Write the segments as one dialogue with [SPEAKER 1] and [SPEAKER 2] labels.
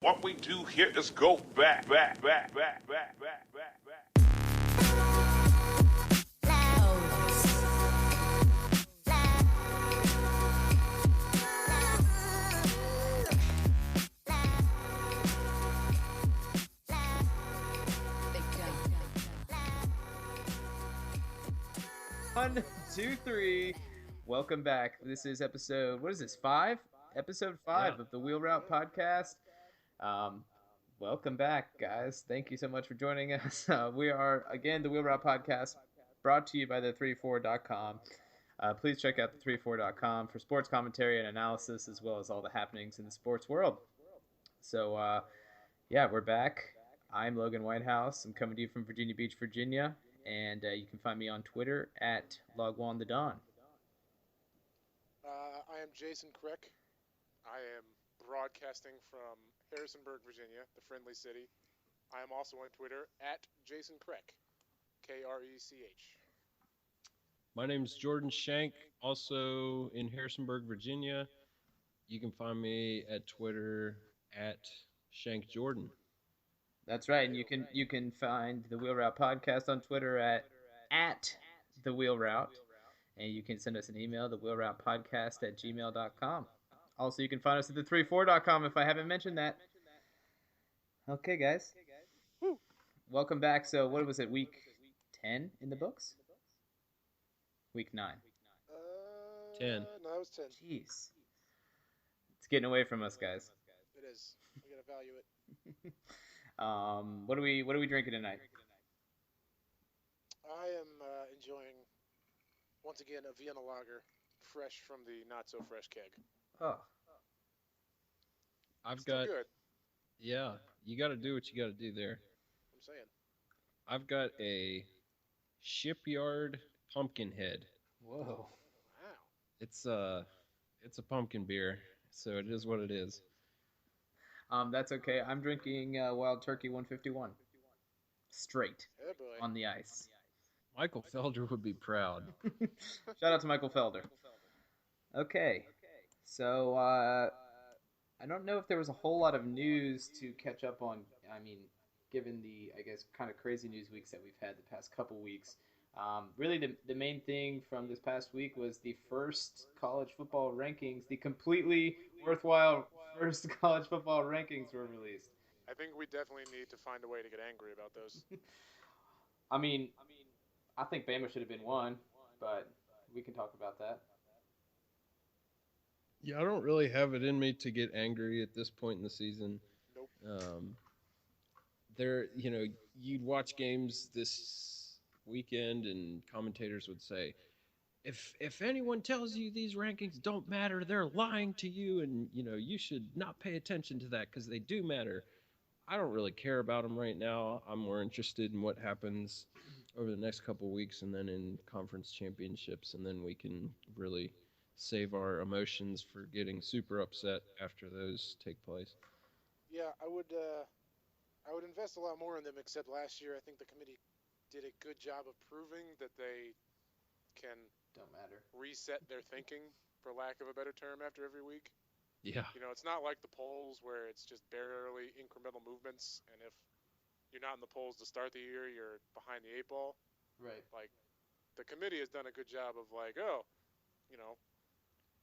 [SPEAKER 1] What we do here is go back.
[SPEAKER 2] 1, 2, 3. Welcome back. This is episode, what is this, 5? Episode 5 of the Wheel Route Podcast. Welcome back, guys. Thank you so much for joining us. We are, again, the Wheel Route Podcast, brought to you by the34.com. Please check out the34.com for sports commentary and analysis, as well as all the happenings in the sports world. So, we're back. I'm Logan Whitehouse. I'm coming to you from Virginia Beach, Virginia. And you can find me on Twitter at LogWanTheDon.
[SPEAKER 3] I am Jason Crick. I am broadcasting from Harrisonburg, Virginia, the friendly city. I am also on Twitter at Jason Crick, K-R-E-C-H.
[SPEAKER 4] My name's Jordan Shank, also in Harrisonburg, Virginia. You can find me at Twitter at ShankJordan.
[SPEAKER 2] That's right, and you can find the Wheel Route Podcast on Twitter at the Wheel Route, and you can send us an email, thewheelroutepodcast@gmail.com. Also, you can find us at the34.com if I haven't mentioned that. Okay, guys.
[SPEAKER 3] Woo.
[SPEAKER 2] Welcome back. So, what was it, week 10 in the books? Week 9.
[SPEAKER 4] 10.
[SPEAKER 3] No, that was 10.
[SPEAKER 2] Jeez. It's getting away from us, guys.
[SPEAKER 3] It is. We gotta value it.
[SPEAKER 2] What are we drinking tonight?
[SPEAKER 3] I am enjoying, once again, a Vienna lager, fresh from the not-so-fresh keg.
[SPEAKER 2] Oh.
[SPEAKER 4] I've
[SPEAKER 3] Still
[SPEAKER 4] got,
[SPEAKER 3] good,
[SPEAKER 4] yeah, you got to do what you got to do there.
[SPEAKER 3] I'm saying.
[SPEAKER 4] I've got a Shipyard Pumpkinhead.
[SPEAKER 2] Whoa.
[SPEAKER 3] Wow.
[SPEAKER 4] It's a pumpkin beer, so it is what it is.
[SPEAKER 2] That's okay. I'm drinking Wild Turkey 151. Straight
[SPEAKER 3] Hey, boy.
[SPEAKER 2] on the ice.
[SPEAKER 4] Michael Felder would be proud.
[SPEAKER 2] Shout out to Michael Felder. Okay. So, I don't know if there was a whole lot of news to catch up on. I mean, given the, I guess, kind of crazy news weeks that we've had the past couple weeks. Really, the main thing from this past week was the first college football rankings, the completely worthwhile first college football rankings were released.
[SPEAKER 3] I think we definitely need to find a way to get angry about those.
[SPEAKER 2] I mean, I think Bama should have been one, but we can talk about that.
[SPEAKER 4] Yeah, I don't really have it in me to get angry at this point in the season.
[SPEAKER 3] Nope.
[SPEAKER 4] You'd watch games this weekend and commentators would say, if anyone tells you these rankings don't matter, they're lying to you, and you should not pay attention to that because they do matter. I don't really care about them right now. I'm more interested in what happens over the next couple of weeks and then in conference championships, and then we can really save our emotions for getting super upset after those take place.
[SPEAKER 3] Yeah, I would invest a lot more in them, except last year I think the committee did a good job of proving that they can
[SPEAKER 2] Don't matter.
[SPEAKER 3] reset their thinking, for lack of a better term, after every week.
[SPEAKER 4] Yeah.
[SPEAKER 3] It's not like the polls where it's just barely incremental movements, and if you're not in the polls to start the year, you're behind the 8 ball.
[SPEAKER 2] Right.
[SPEAKER 3] Like, the committee has done a good job of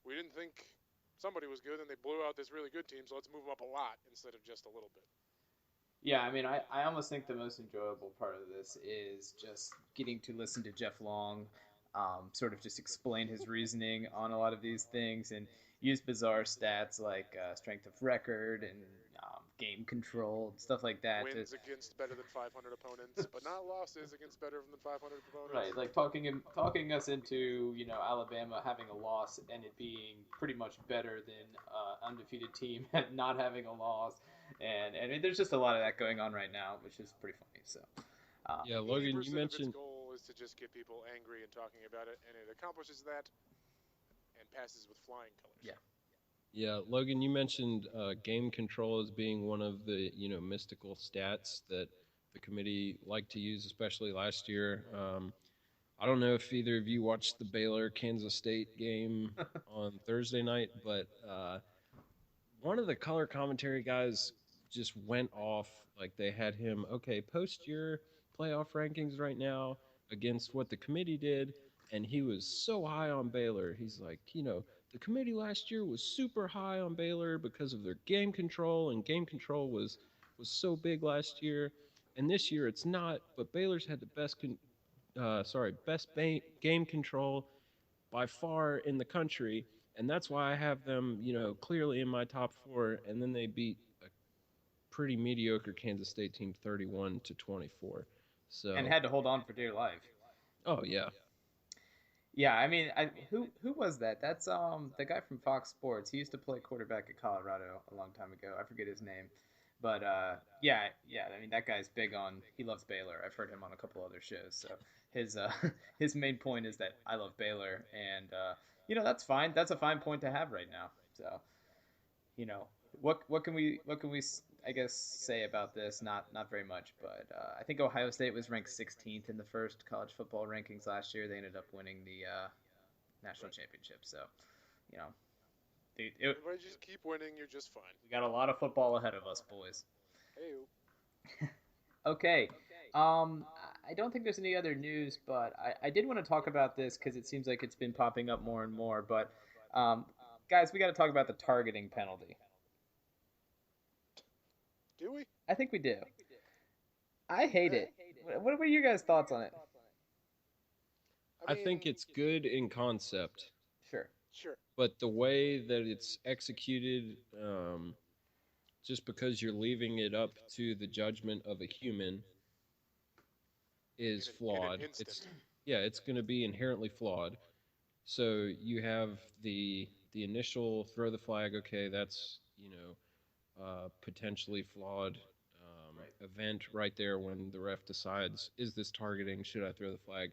[SPEAKER 3] we didn't think somebody was good, and they blew out this really good team, so let's move them up a lot instead of just a little bit.
[SPEAKER 2] Yeah, I mean, I almost think the most enjoyable part of this is just getting to listen to Jeff Long sort of just explain his reasoning on a lot of these things and use bizarre stats like strength of record and game control and stuff like that.
[SPEAKER 3] Wins against better than 500 opponents, but not losses against better than 500 opponents.
[SPEAKER 2] Right, like talking us into Alabama having a loss and it being pretty much better than undefeated team at not having a loss, and I mean there's just a lot of that going on right now, which is pretty funny. So
[SPEAKER 4] yeah, Logan, you mentioned.
[SPEAKER 3] Its goal is to just get people angry and talking about it, and it accomplishes that and passes with flying colors.
[SPEAKER 2] Yeah.
[SPEAKER 4] Yeah, Logan, you mentioned game control as being one of the mystical stats that the committee liked to use, especially last year. I don't know if either of you watched the Baylor-Kansas State game on Thursday night, but one of the color commentary guys just went off. Like they had him, okay, post your playoff rankings right now against what the committee did, and he was so high on Baylor. He's like, the committee last year was super high on Baylor because of their game control, and game control was so big last year, and this year it's not. But Baylor's had the best game control by far in the country, and that's why I have them, clearly in my top four. And then they beat a pretty mediocre Kansas State team 31-24. So,
[SPEAKER 2] And had to hold on for dear life.
[SPEAKER 4] oh yeah,
[SPEAKER 2] Yeah, I mean, who was that? That's the guy from Fox Sports. He used to play quarterback at Colorado a long time ago. I forget his name, but yeah. I mean, that guy's big on. He loves Baylor. I've heard him on a couple other shows. So his his main point is that I love Baylor, and that's fine. That's a fine point to have right now. So what can we I guess say about this? Not very much, but I think Ohio State was ranked 16th in the first college football rankings last year. They ended up winning the national championship. So,
[SPEAKER 3] Everybody just keep winning. You're just fine.
[SPEAKER 2] we got a lot of football ahead of us, boys.
[SPEAKER 3] Hey.
[SPEAKER 2] Okay. I don't think there's any other news, but I did want to talk about this because it seems like it's been popping up more and more. But guys, we got to talk about the targeting penalty.
[SPEAKER 3] Do we?
[SPEAKER 2] I think we do. I hate it. What are your guys' thoughts on it?
[SPEAKER 4] I think it's good in concept,
[SPEAKER 2] Sure.
[SPEAKER 4] but the way that it's executed, just because you're leaving it up to the judgment of a human, is flawed. It's going to be inherently flawed. So you have the initial throw the flag. Okay, that's potentially flawed event right there when the ref decides, is this targeting? Should I throw the flag?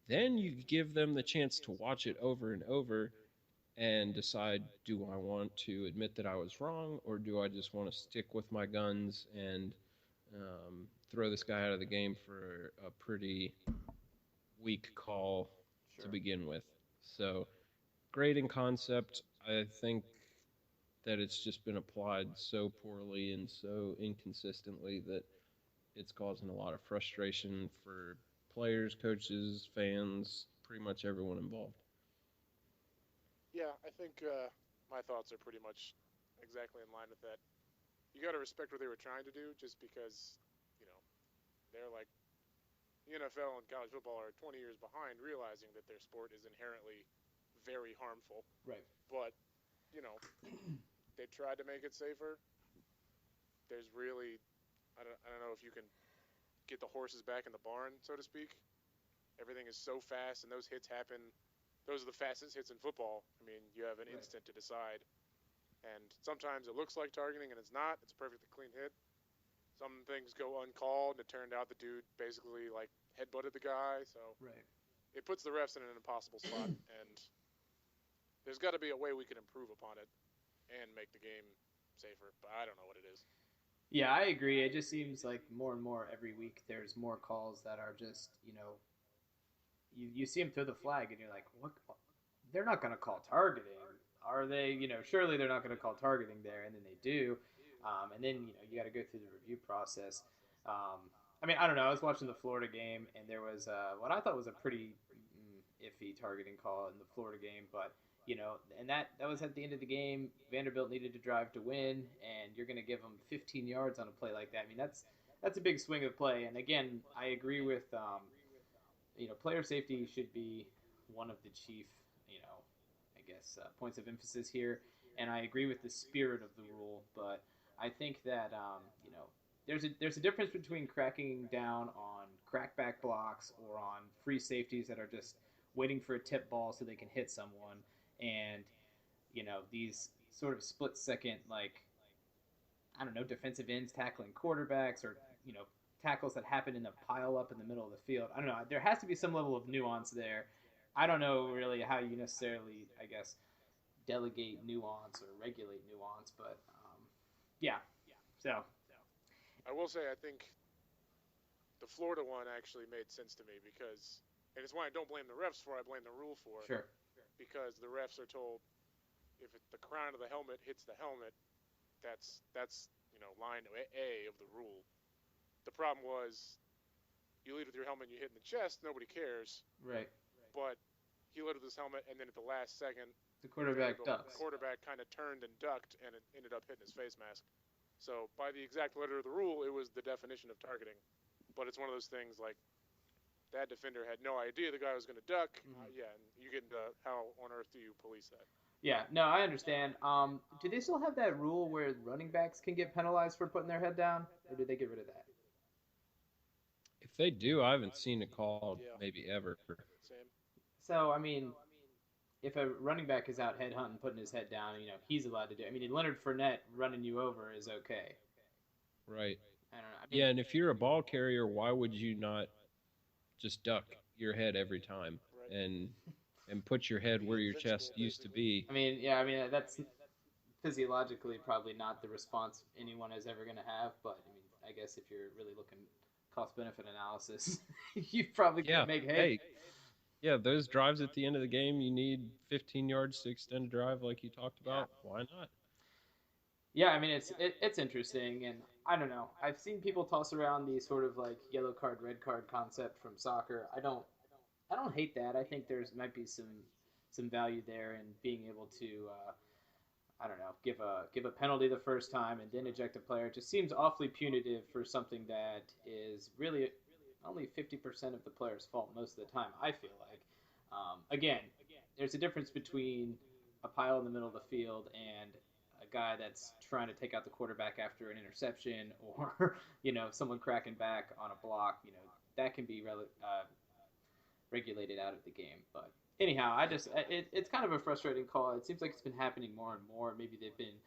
[SPEAKER 4] Then you give them the chance to watch it over and over and decide, do I want to admit that I was wrong, or do I just want to stick with my guns and throw this guy out of the game for a pretty weak call to begin with? So, great in concept. I think that it's just been applied so poorly and so inconsistently that it's causing a lot of frustration for players, coaches, fans, pretty much everyone involved.
[SPEAKER 3] Yeah, I think my thoughts are pretty much exactly in line with that. You got to respect what they were trying to do, just because, they're like the NFL and college football are 20 years behind, realizing that their sport is inherently very harmful.
[SPEAKER 2] Right.
[SPEAKER 3] But they tried to make it safer. There's really, I don't know if you can get the horses back in the barn, so to speak. Everything is so fast, and those hits happen. Those are the fastest hits in football. I mean, you have an instant to decide. And sometimes it looks like targeting, and it's not. It's a perfectly clean hit. Some things go uncalled, and it turned out the dude basically, headbutted the guy. So it puts the refs in an impossible spot. And there's got to be a way we can improve upon it and make the game safer. But I don't know what it is.
[SPEAKER 2] Yeah, I agree. It just seems like more and more every week there's more calls that are just, you see them throw the flag and you're like, what? They're not going to call targeting, are they? Surely they're not going to call targeting there, and then they do. And then, you got to go through the review process. I mean, I don't know. I was watching the Florida game, and there was what I thought was a pretty iffy targeting call in the Florida game, but and that was at the end of the game. Vanderbilt needed to drive to win, and you're going to give them 15 yards on a play like that. I mean, that's a big swing of play. And again, I agree with player safety should be one of the chief, I guess points of emphasis here. And I agree with the spirit of the rule, but I think that there's a difference between cracking down on crackback blocks or on free safeties that are just waiting for a tip ball so they can hit someone. And, these sort of split second, defensive ends tackling quarterbacks or, tackles that happen in a pile up in the middle of the field. I don't know. There has to be some level of nuance there. I don't know really how you necessarily, I guess, delegate nuance or regulate nuance, but yeah. So
[SPEAKER 3] I will say I think the Florida one actually made sense to me because, and it's why I don't blame the refs for, I blame the rule for.
[SPEAKER 2] Sure.
[SPEAKER 3] Because the refs are told if the crown of the helmet hits the helmet, that's line A of the rule. The problem was you lead with your helmet and you hit in the chest, nobody cares.
[SPEAKER 2] Right.
[SPEAKER 3] But he led with his helmet, and then at the last second,
[SPEAKER 2] The quarterback
[SPEAKER 3] the
[SPEAKER 2] ducks.
[SPEAKER 3] quarterback kind of turned and ducked, and it ended up hitting his face mask. So by the exact letter of the rule, it was the definition of targeting. But it's one of those things like that defender had no idea the guy was going to duck. Yeah, and you get into how on earth do you police that?
[SPEAKER 2] Yeah, no, I understand. Do they still have that rule where running backs can get penalized for putting their head down, or did they get rid of that?
[SPEAKER 4] If they do, I haven't seen it called
[SPEAKER 3] Yeah.
[SPEAKER 4] maybe ever.
[SPEAKER 3] Same.
[SPEAKER 2] So, I mean, if a running back is out head hunting, putting his head down, he's allowed to do it. I mean, Leonard Fournette running you over is okay.
[SPEAKER 4] Right.
[SPEAKER 2] I don't know. I mean,
[SPEAKER 4] Yeah, and if you're a ball carrier, why would you not just duck your head every time
[SPEAKER 3] Right.
[SPEAKER 4] and put your head where your chest used to be?
[SPEAKER 2] I mean, that's physiologically probably not the response anyone is ever going to have. But I mean, I guess if you're really looking cost-benefit analysis, you probably can't make hay.
[SPEAKER 4] Hey, yeah, those drives at the end of the game, you need 15 yards to extend a drive like you talked about.
[SPEAKER 2] Yeah.
[SPEAKER 4] Why not?
[SPEAKER 2] Yeah, I mean it's interesting, and I don't know. I've seen people toss around the sort of like yellow card, red card concept from soccer. I don't hate that. I think there's might be some value there in being able to I don't know, give a penalty the first time and then eject a player. It just seems awfully punitive for something that is really only 50% of the player's fault most of the time. I feel like. Again, there's a difference between a pile in the middle of the field and a guy that's trying to take out the quarterback after an interception, or someone cracking back on a block. That can be regulated out of the game. But anyhow, it's kind of a frustrating call. It seems like it's been happening more and more. Maybe they've been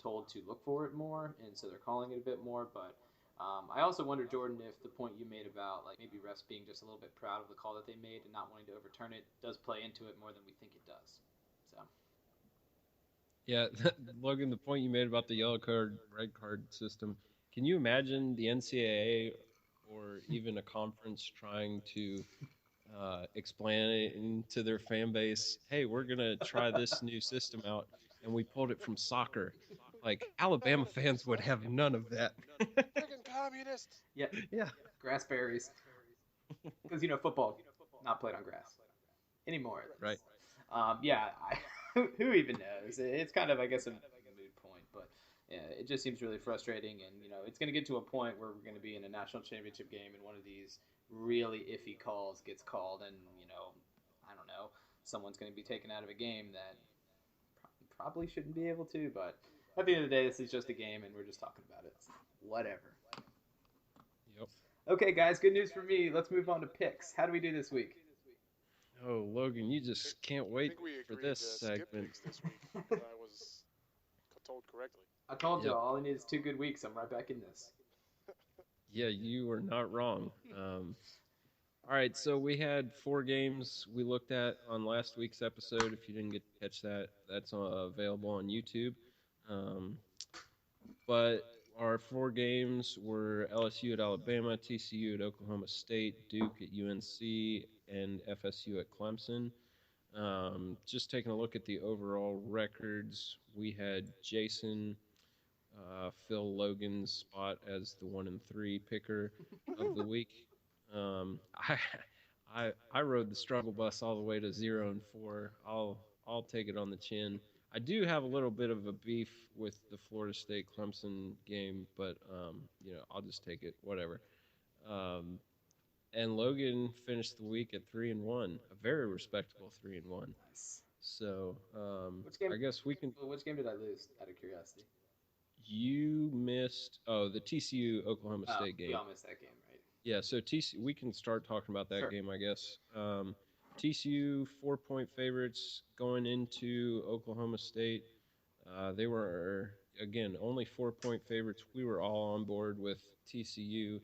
[SPEAKER 2] told to look for it more, and so they're calling it a bit more. But I also wonder, Jordan, if the point you made about like maybe refs being just a little bit proud of the call that they made and not wanting to overturn it does play into it more than we think it does. So.
[SPEAKER 4] Yeah, Logan, the point you made about the yellow card, red card system. Can you imagine the NCAA or even a conference trying to explain to their fan base, hey, we're going to try this new system out, and we pulled it from soccer? Like, Alabama fans would have none of that.
[SPEAKER 3] Freaking communists!
[SPEAKER 2] Yeah.
[SPEAKER 4] Yeah.
[SPEAKER 2] Grass berries. Because, football, not played on grass anymore.
[SPEAKER 4] Right.
[SPEAKER 2] Yeah, who even knows? It's kind of, I guess, a moot point, but yeah, it just seems really frustrating, and it's going to get to a point where we're going to be in a national championship game, and one of these really iffy calls gets called, and I don't know, someone's going to be taken out of a game that probably shouldn't be able to. But at the end of the day, this is just a game, and we're just talking about it. So whatever.
[SPEAKER 4] Yep.
[SPEAKER 2] Okay, guys, good news for me. Let's move on to picks. How do we do this week?
[SPEAKER 4] Oh, Logan, you just can't
[SPEAKER 3] I
[SPEAKER 4] wait
[SPEAKER 3] think we
[SPEAKER 4] for
[SPEAKER 3] agreed
[SPEAKER 4] this
[SPEAKER 3] to skip
[SPEAKER 4] segment.
[SPEAKER 3] picks this week. If I was told correctly.
[SPEAKER 2] I told you,
[SPEAKER 4] Yep.
[SPEAKER 2] all I need is 2 good weeks. I'm right back in this.
[SPEAKER 4] Yeah, you are not wrong. All right, so we had 4 games we looked at on last week's episode. If you didn't get to catch that, that's available on YouTube. But our 4 games were LSU at Alabama, TCU at Oklahoma State, Duke at UNC, and FSU at Clemson. Just taking a look at the overall records, we had Jason fill Logan's spot as the 1-3 picker of the week. I rode the struggle bus all the way to 0-4. I'll take it on the chin. I do have a little bit of a beef with the Florida State Clemson game, but I'll just take it. Whatever. And Logan finished the week at 3-1, a very respectable 3-1.
[SPEAKER 2] Nice.
[SPEAKER 4] So
[SPEAKER 2] Which game?
[SPEAKER 4] I guess we can.
[SPEAKER 2] Which game did I lose? Out of curiosity.
[SPEAKER 4] You missed the TCU Oklahoma State game.
[SPEAKER 2] We all missed that game, right?
[SPEAKER 4] Yeah, so TCU, we can start talking about that
[SPEAKER 2] Sure.
[SPEAKER 4] game, I guess. TCU 4-point favorites going into Oklahoma State. They were again only 4-point favorites. We were all on board with TCU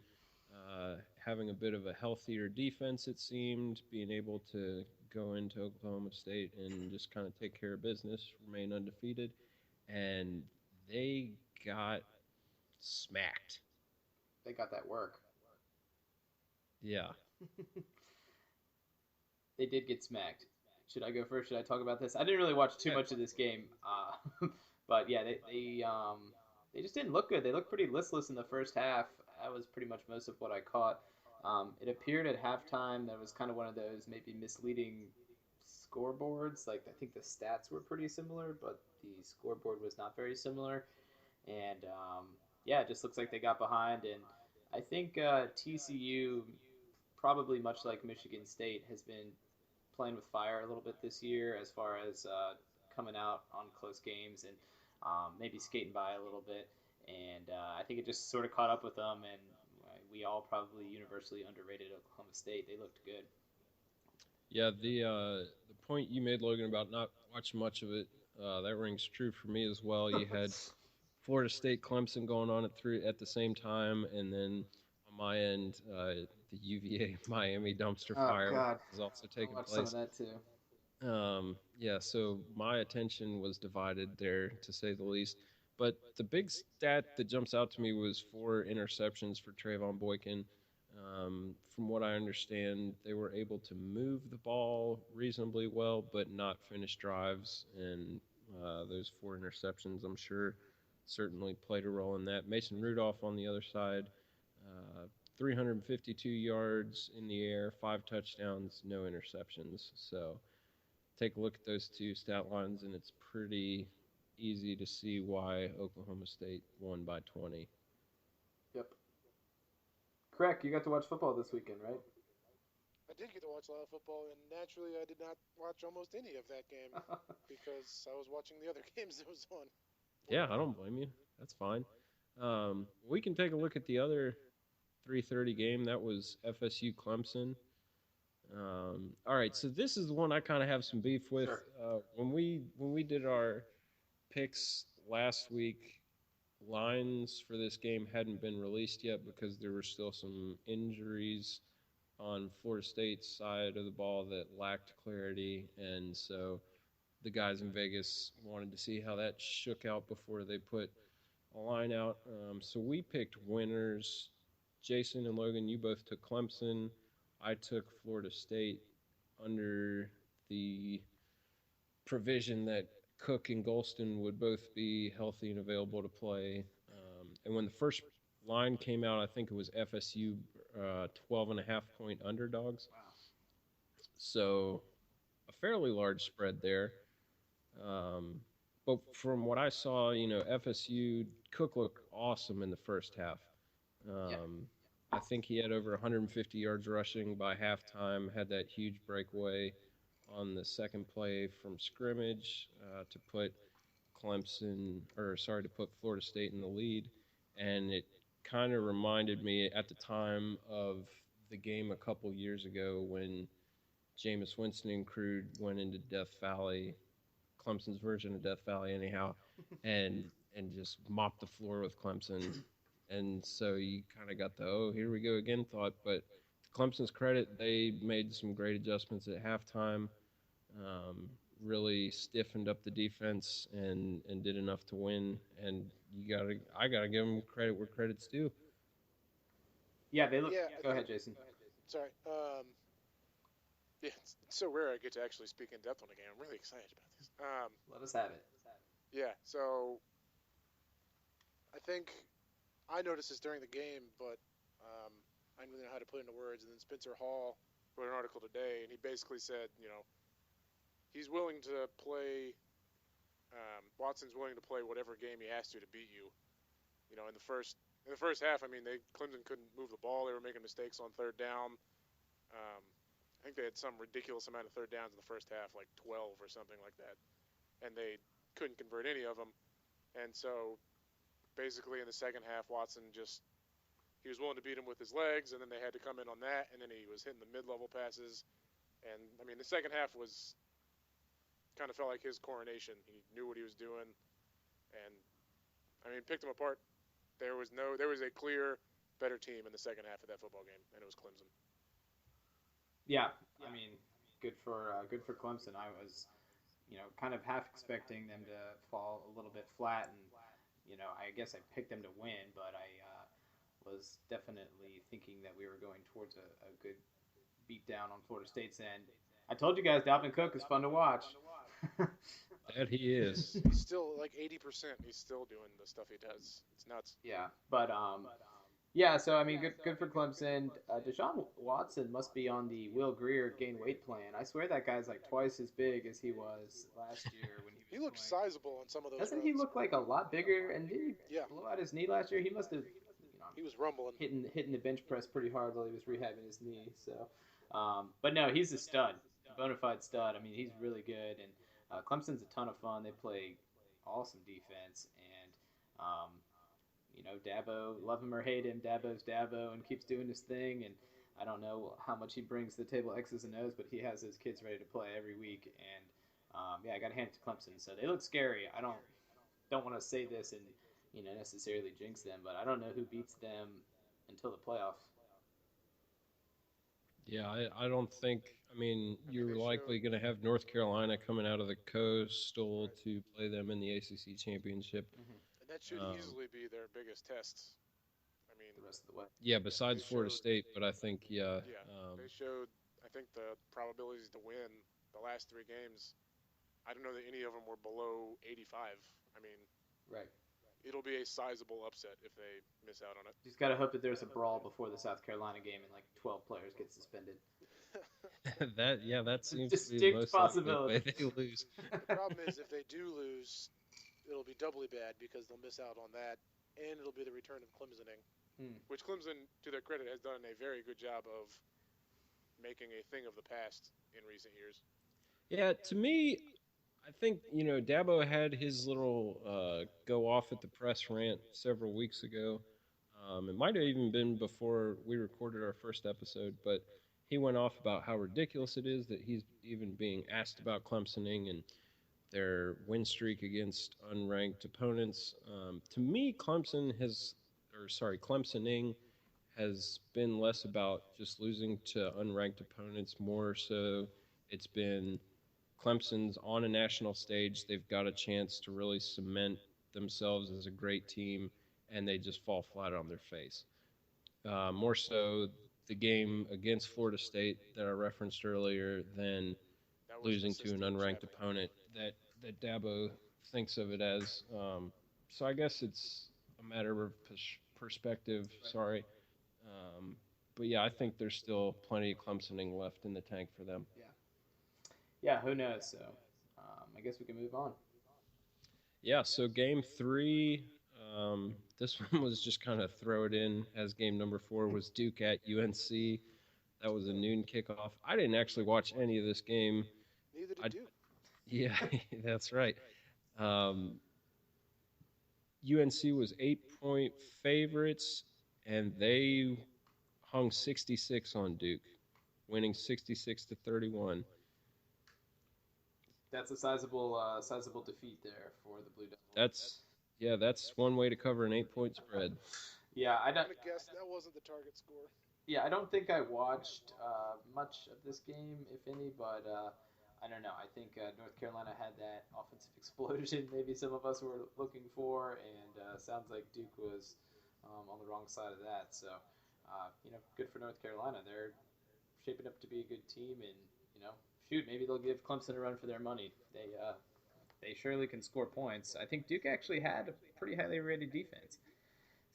[SPEAKER 4] having a bit of a healthier defense. It seemed being able to go into Oklahoma State and just kind of take care of business, remain undefeated, and they got smacked.
[SPEAKER 2] They got that work.
[SPEAKER 4] Yeah.
[SPEAKER 2] They did get smacked. Should I go first? Should I talk about this? I didn't really watch too much of this game, but yeah, they just didn't look good. They looked pretty listless in the first half. That was pretty much most of what I caught. It appeared at halftime that was kind of one of those maybe misleading scoreboards. Like I think the stats were pretty similar, but the scoreboard was not very similar. And yeah, it just looks like they got behind. And I think TCU, probably much like Michigan State, has been playing with fire a little bit this year as far as coming out on close games and maybe skating by a little bit. And I think it just sort of caught up with them, and we all probably universally underrated Oklahoma State. They looked good.
[SPEAKER 4] Yeah, the point you made, Logan, about not watching much of it, that rings true for me as well. You had Florida State, Clemson going on at the same time, and then on my end, the UVA Miami dumpster fire was also taking
[SPEAKER 2] watched
[SPEAKER 4] place.
[SPEAKER 2] some of that too.
[SPEAKER 4] Yeah, so my attention was divided there, to say the least. But the big stat that jumps out to me was 4 interceptions for Trayvon Boykin. From what I understand, they were able to move the ball reasonably well, but not finish drives. And those 4 interceptions, I'm sure, certainly played a role in that. Mason Rudolph on the other side, 352 yards in the air, 5 touchdowns, no interceptions. So take a look at those 2 stat lines, and it's pretty easy to see why Oklahoma State won by 20.
[SPEAKER 2] Yep. Correct. You got to watch football this weekend, right?
[SPEAKER 3] I did get to watch a lot of football, and naturally, I did not watch almost any of that game because I was watching the other games that was on.
[SPEAKER 4] Yeah, I don't blame you. That's fine. We can take a look at the other 3:30 game. That was FSU Clemson. All right, so this is the one I kind of have some beef with.
[SPEAKER 2] Sure.
[SPEAKER 4] When we did our picks last week, lines for this game hadn't been released yet because there were still some injuries on Florida State's side of the ball that lacked clarity, and so the guys in Vegas wanted to see how that shook out before they put a line out. So we picked winners. Jason and Logan, you both took Clemson. I took Florida State under the provision that Cook and Golston would both be healthy and available to play. And when the first line came out, I think it was FSU 12.5-point underdogs.
[SPEAKER 2] Wow.
[SPEAKER 4] So a fairly large spread there. But from what I saw, FSU, Cook looked awesome in the first half. I think he had over 150 yards rushing by halftime, had that huge breakaway on the second play from scrimmage to put Florida State in the lead. And it kind of reminded me at the time of the game a couple years ago when Jameis Winston and crew went into Death Valley, Clemson's version of Death Valley anyhow, and just mopped the floor with Clemson. And so you kind of got the, here we go again thought. But to Clemson's credit, they made some great adjustments at halftime, really stiffened up the defense and did enough to win. And I gotta give them credit where credit's due.
[SPEAKER 2] Yeah, they look. Yeah, go ahead, Jason.
[SPEAKER 3] Sorry. Yeah, it's so rare I get to actually speak in depth on a game. I'm really excited about this.
[SPEAKER 2] Let us have it.
[SPEAKER 3] Yeah, so I think I noticed this during the game, but I didn't know how to put it into words. And then Spencer Hall wrote an article today, and he basically said, he's willing to play. Watson's willing to play whatever game he has to beat you. In the first half, Clemson couldn't move the ball. They were making mistakes on third down. I think they had some ridiculous amount of third downs in the first half, like 12 or something like that, and they couldn't convert any of them. And so, basically, in the second half, Watson he was willing to beat him with his legs, and then they had to come in on that, and then he was hitting the mid-level passes. And the second half kind of felt like his coronation. He knew what he was doing, and picked him apart. There was a clear better team in the second half of that football game, and it was Clemson.
[SPEAKER 2] Yeah, good for Clemson. I was, kind of half expecting them to fall a little bit flat, and I guess I picked them to win, but I was definitely thinking that we were going towards a good beat down on Florida State's end. I told you guys, Dalvin Cook is fun to watch.
[SPEAKER 4] That he is.
[SPEAKER 3] He's still like 80%. He's still doing the stuff he does. It's nuts.
[SPEAKER 2] Yeah, but yeah. So I mean, good for Clemson. Deshaun Watson must be on the Will Greer gain weight plan. I swear that guy's like twice as big as he was last year when
[SPEAKER 3] He
[SPEAKER 2] he was
[SPEAKER 3] looked
[SPEAKER 2] playing.
[SPEAKER 3] sizable on some of those
[SPEAKER 2] Doesn't
[SPEAKER 3] runs.
[SPEAKER 2] he look like a lot bigger? And did he
[SPEAKER 3] Yeah,
[SPEAKER 2] blow out his knee last year? He must have,
[SPEAKER 3] he was rumbling.
[SPEAKER 2] hitting the bench press pretty hard while he was rehabbing his knee. So, but no, he's a stud, bona fide stud. I mean, he's really good, and Clemson's a ton of fun. They play awesome defense, and Dabo, love him or hate him, Dabo's Dabo, and keeps doing his thing. And I don't know how much he brings to the table, X's and O's, but he has his kids ready to play every week. And yeah, I got to hand it to Clemson. So they look scary. I don't want to say this and necessarily jinx them, but I don't know who beats them until the playoffs.
[SPEAKER 4] Yeah, I don't think. I mean,
[SPEAKER 3] I mean,
[SPEAKER 4] you're
[SPEAKER 3] they
[SPEAKER 4] likely
[SPEAKER 3] showed-
[SPEAKER 4] going to have North Carolina coming out of the coastal to play them in the ACC championship.
[SPEAKER 3] And that should
[SPEAKER 4] Um,
[SPEAKER 3] easily be their biggest test. I mean,
[SPEAKER 2] The rest of the way.
[SPEAKER 4] Yeah, besides
[SPEAKER 3] They
[SPEAKER 4] Florida
[SPEAKER 3] showed-
[SPEAKER 4] State, but I think yeah,
[SPEAKER 3] yeah, they showed. I think the probabilities to win the last 3 games. I don't know that any of them were below 85. I mean,
[SPEAKER 2] Right.
[SPEAKER 3] it'll be a sizable upset if they miss out on it.
[SPEAKER 2] Just gotta hope that there's a brawl before the South Carolina game and like 12 players get suspended.
[SPEAKER 4] that seems
[SPEAKER 2] Distinct
[SPEAKER 4] to be the most likely
[SPEAKER 2] possibility.
[SPEAKER 4] way they lose.
[SPEAKER 3] The problem is if they do lose, it'll be doubly bad because they'll miss out on that, and it'll be the return of Clemsoning, which Clemson, to their credit, has done a very good job of making a thing of the past in recent years.
[SPEAKER 4] Yeah, to me, I think Dabo had his little go off at the press rant several weeks ago. It might have even been before we recorded our first episode, but he went off about how ridiculous it is that he's even being asked about Clemsoning and their win streak against unranked opponents. To me, Clemsoning has been less about just losing to unranked opponents, more so it's been Clemson's on a national stage. They've got a chance to really cement themselves as a great team, and they just fall flat on their face. More so the game against Florida State that I referenced earlier than
[SPEAKER 3] That was
[SPEAKER 4] losing
[SPEAKER 3] the
[SPEAKER 4] to an
[SPEAKER 3] system
[SPEAKER 4] unranked
[SPEAKER 3] shattered.
[SPEAKER 4] opponent that Dabo thinks of it as. So I guess it's a matter of perspective. Sorry. But yeah, I think there's still plenty of Clemsoning left in the tank for them.
[SPEAKER 2] Yeah, who knows? So I guess we can move on.
[SPEAKER 4] Yeah, so game 3, this one was just kind of throw it in as game number 4 was Duke at UNC. That was a noon kickoff. I didn't actually watch any of this game.
[SPEAKER 3] Neither did
[SPEAKER 4] I-
[SPEAKER 3] Duke.
[SPEAKER 4] Yeah, that's right. UNC was 8-point favorites, and they hung 66 on Duke, winning 66-31.
[SPEAKER 2] That's a sizable defeat there for the Blue Devils.
[SPEAKER 4] That's one way to cover an 8-point spread.
[SPEAKER 2] Yeah,
[SPEAKER 3] I'm gonna guess that wasn't the target score.
[SPEAKER 2] I don't think I watched much of this game, if any, but I don't know. I think North Carolina had that offensive explosion maybe some of us were looking for, and sounds like Duke was on the wrong side of that. So, good for North Carolina. They're shaping up to be a good team, and shoot, maybe they'll give Clemson a run for their money. They surely can score points. I think Duke actually had a pretty highly rated defense.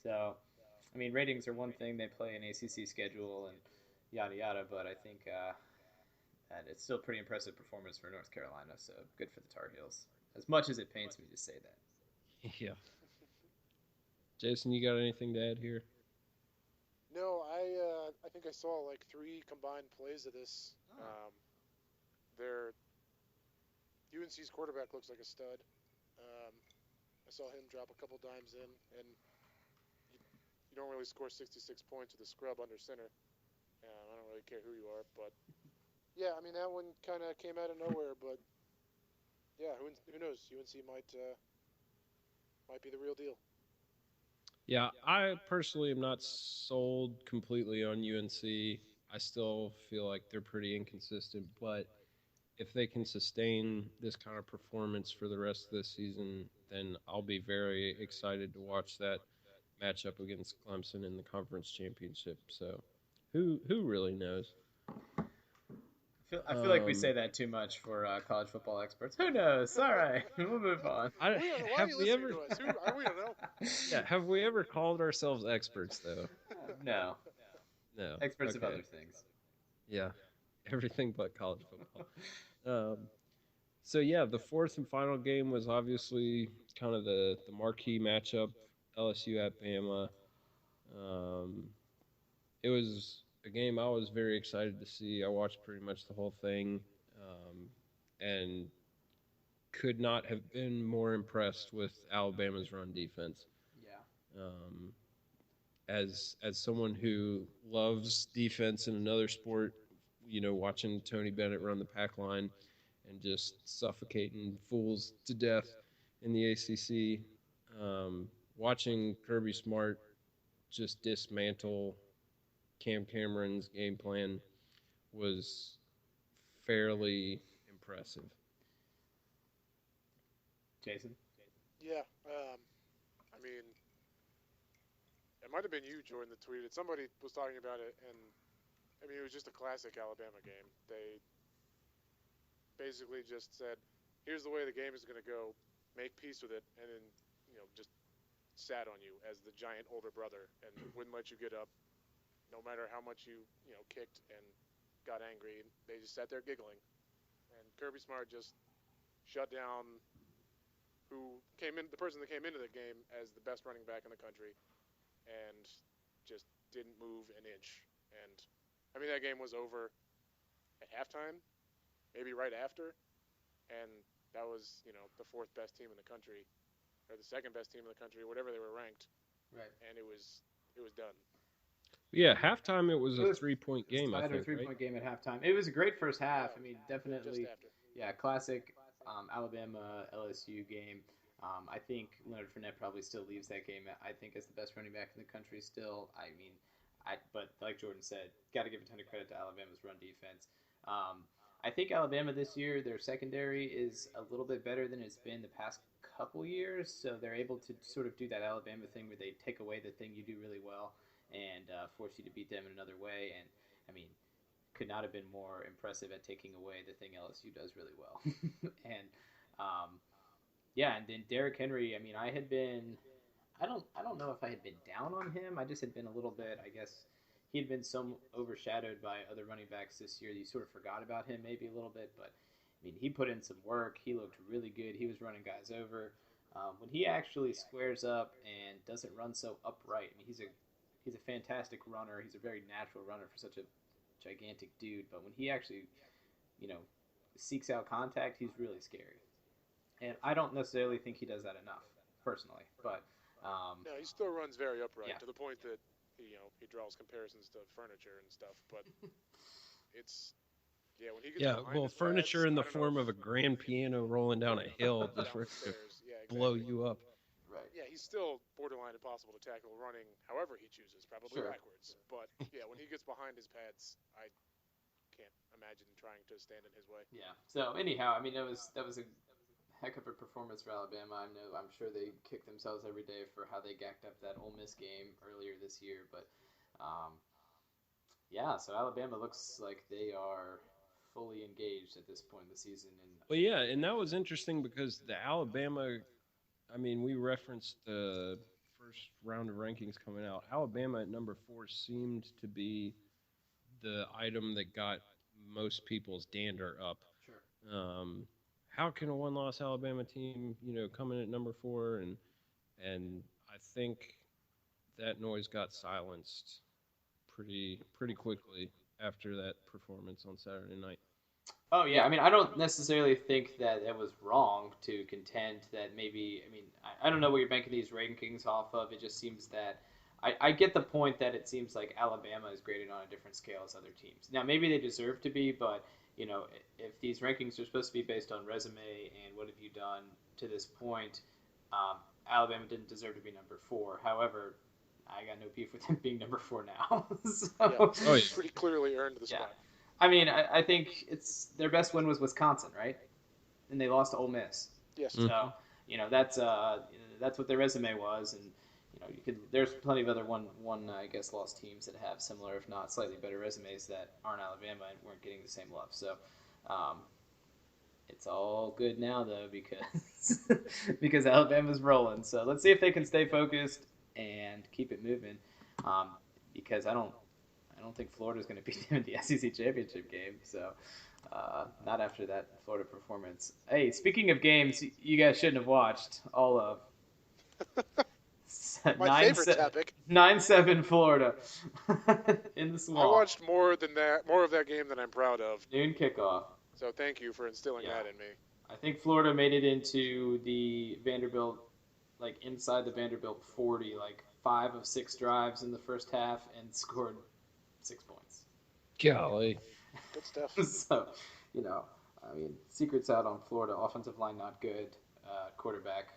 [SPEAKER 2] So, I mean, ratings are one thing. They play an ACC schedule and yada yada, but I think that it's still a pretty impressive performance for North Carolina. So good for the Tar Heels. As much as it pains me to say that.
[SPEAKER 4] Yeah. Jason, you got anything to add here?
[SPEAKER 3] No, I think I saw like 3 combined plays of this. Their UNC's quarterback looks like a stud. I saw him drop a couple dimes in, and you don't really score 66 points with a scrub under center. I don't really care who you are, but yeah, I mean that one kind of came out of nowhere, but yeah, who knows? UNC might be the real deal.
[SPEAKER 4] Yeah, I personally am not sold completely on UNC. I still feel like they're pretty inconsistent, but if they can sustain this kind of performance for the rest of this season, then I'll be very excited to watch that matchup against Clemson in the conference championship. So, who really knows?
[SPEAKER 2] I feel like we say that too much for college football experts. Who knows? All right, we'll move on.
[SPEAKER 3] We don't know. Why are
[SPEAKER 4] Have
[SPEAKER 3] you
[SPEAKER 4] we
[SPEAKER 3] listening
[SPEAKER 4] ever?
[SPEAKER 3] to us? We don't know.
[SPEAKER 4] Yeah, have we ever called ourselves experts though?
[SPEAKER 2] No,
[SPEAKER 4] No.
[SPEAKER 2] experts of
[SPEAKER 4] Okay.
[SPEAKER 2] other things.
[SPEAKER 4] Yeah, everything but college football. So yeah, the fourth and final game was obviously kind of the marquee matchup, LSU at Bama. Um, it was a game I was very excited to see. I watched pretty much the whole thing, and could not have been more impressed with Alabama's run defense.
[SPEAKER 2] Yeah.
[SPEAKER 4] As someone who loves defense in another sport, watching Tony Bennett run the pack line and just suffocating fools to death in the ACC, watching Kirby Smart just dismantle Cam Cameron's game plan was fairly impressive.
[SPEAKER 2] Jason.
[SPEAKER 3] Yeah. I mean, it might have been you, Jordan, that tweeted. Somebody was talking about it, and I mean, it was just a classic Alabama game. They basically just said, "Here's the way the game is going to go. Make peace with it," and then just sat on you as the giant older brother and wouldn't let you get up, no matter how much you kicked and got angry. They just sat there giggling, and Kirby Smart just shut down the person that came into the game as the best running back in the country, and just didn't move an inch. And I mean, that game was over at halftime, maybe right after, and that was the fourth best team in the country, or the second best team in the country, whatever they were ranked.
[SPEAKER 2] Right.
[SPEAKER 3] And it was done.
[SPEAKER 4] Yeah, halftime it was
[SPEAKER 2] It
[SPEAKER 4] a
[SPEAKER 2] was
[SPEAKER 4] 3-point game, I
[SPEAKER 2] Tied or
[SPEAKER 4] think, right?
[SPEAKER 2] 3-point game at halftime. It was a great first half. I mean,
[SPEAKER 3] Just
[SPEAKER 2] definitely,
[SPEAKER 3] after.
[SPEAKER 2] yeah, classic Alabama LSU game. I think Leonard Fournette probably still leaves that game. I think as the best running back in the country still. I mean, but like Jordan said, got to give a ton of credit to Alabama's run defense. I think Alabama this year, their secondary is a little bit better than it's been the past couple years. So they're able to sort of do that Alabama thing where they take away the thing you do really well and force you to beat them in another way. And I mean, could not have been more impressive at taking away the thing LSU does really well. And yeah, and then Derrick Henry. I mean, I don't know if I had been down on him. I just had been a little bit. I guess he had been so overshadowed by other running backs this year that you sort of forgot about him maybe a little bit. But I mean, he put in some work. He looked really good. He was running guys over. When he actually squares up and doesn't run so upright, I mean, he's a fantastic runner. He's a very natural runner for such a gigantic dude. But when he actually, seeks out contact, he's really scary. And I don't necessarily think he does that enough, personally. But
[SPEAKER 3] No, he still runs very upright
[SPEAKER 2] Yeah.
[SPEAKER 3] to the point that he draws comparisons to furniture and stuff. But it's when he gets behind his
[SPEAKER 4] furniture
[SPEAKER 3] pads,
[SPEAKER 4] in the
[SPEAKER 3] I don't know
[SPEAKER 4] form
[SPEAKER 3] if-
[SPEAKER 4] of a grand piano rolling down a hill just
[SPEAKER 3] down
[SPEAKER 4] for
[SPEAKER 3] the
[SPEAKER 4] it to
[SPEAKER 3] stairs. Yeah,
[SPEAKER 4] blow
[SPEAKER 3] exactly.
[SPEAKER 4] you up.
[SPEAKER 2] right.
[SPEAKER 3] Yeah, he's still borderline impossible to tackle running however he chooses, probably
[SPEAKER 2] Sure.
[SPEAKER 3] backwards. But yeah, when he gets behind his pads, I can't imagine trying to stand in his way.
[SPEAKER 2] Yeah. So anyhow, I mean, that was a heck of a performance for Alabama. I'm sure they kick themselves every day for how they gacked up that Ole Miss game earlier this year. But yeah, so Alabama looks like they are fully engaged at this point in the season. And
[SPEAKER 4] Well, yeah, and that was interesting because the Alabama, I mean, we referenced the first round of rankings coming out. Alabama at number 4 seemed to be the item that got most people's dander up.
[SPEAKER 2] sure.
[SPEAKER 4] How can a one-loss Alabama team, come in at number 4? And I think that noise got silenced pretty quickly after that performance on Saturday night.
[SPEAKER 2] Oh yeah, I mean, I don't necessarily think that it was wrong to contend that maybe. I mean, I don't know what you're banking these rankings off of. It just seems that I get the point that it seems like Alabama is graded on a different scale as other teams. Now maybe they deserve to be, but if these rankings are supposed to be based on resume and what have you done to this point, Alabama didn't deserve to be number 4. However, I got no beef with them being number 4 now. So,
[SPEAKER 3] Yeah,
[SPEAKER 4] Oh, yeah.
[SPEAKER 3] pretty clearly earned the
[SPEAKER 2] Yeah.
[SPEAKER 3] spot.
[SPEAKER 2] I mean, I think it's their best win was Wisconsin, right? And they lost to Ole Miss.
[SPEAKER 3] Yes.
[SPEAKER 4] Mm.
[SPEAKER 2] So that's what their resume was, and there's plenty of other one I guess lost teams that have similar, if not slightly better resumes that aren't Alabama and weren't getting the same love. So it's all good now though because because Alabama's rolling. So let's see if they can stay focused and keep it moving. Because I don't think Florida's going to beat them in the SEC championship game. So not after that Florida performance. Hey, speaking of games, you guys shouldn't have watched all of.
[SPEAKER 3] My favorite topic.
[SPEAKER 2] 9-7 Florida in the swamp.
[SPEAKER 3] I watched more of that game than I'm proud of.
[SPEAKER 2] Noon kickoff.
[SPEAKER 3] So thank you for instilling that in me.
[SPEAKER 2] I think Florida made it into the Vanderbilt, like inside the Vanderbilt 40, like 5 of 6 drives in the first half and scored 6 points.
[SPEAKER 4] Golly.
[SPEAKER 3] Good stuff.
[SPEAKER 2] So, I mean, secret's out on Florida. Offensive line not good. Quarterback.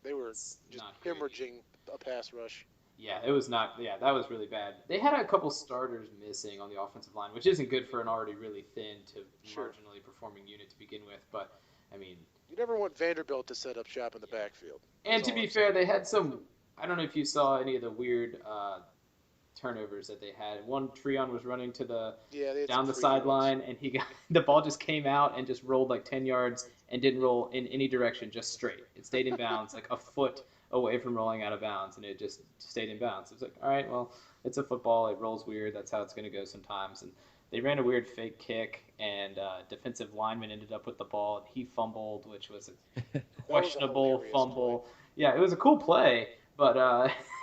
[SPEAKER 3] They were just hemorrhaging a pass rush.
[SPEAKER 2] Yeah, it was not. Yeah, that was really bad. They had a couple starters missing on the offensive line, which isn't good for an already really thin to marginally performing unit to begin with. But I mean,
[SPEAKER 3] you never want Vanderbilt to set up shop in the backfield.
[SPEAKER 2] And to be fair, they had some. I don't know if you saw any of the weird turnovers that they had. One, Treon was running to the down the sideline, and the ball just came out and just rolled like 10 yards and didn't roll in any direction, just straight. It stayed in bounds, like a foot away from rolling out of bounds, and it just stayed in bounds. It was like, all right, well, it's a football. It rolls weird. That's how it's going to go sometimes. And they ran a weird fake kick, and defensive lineman ended up with the ball, and he fumbled, which was a questionable fumble. Yeah, it was a cool play, but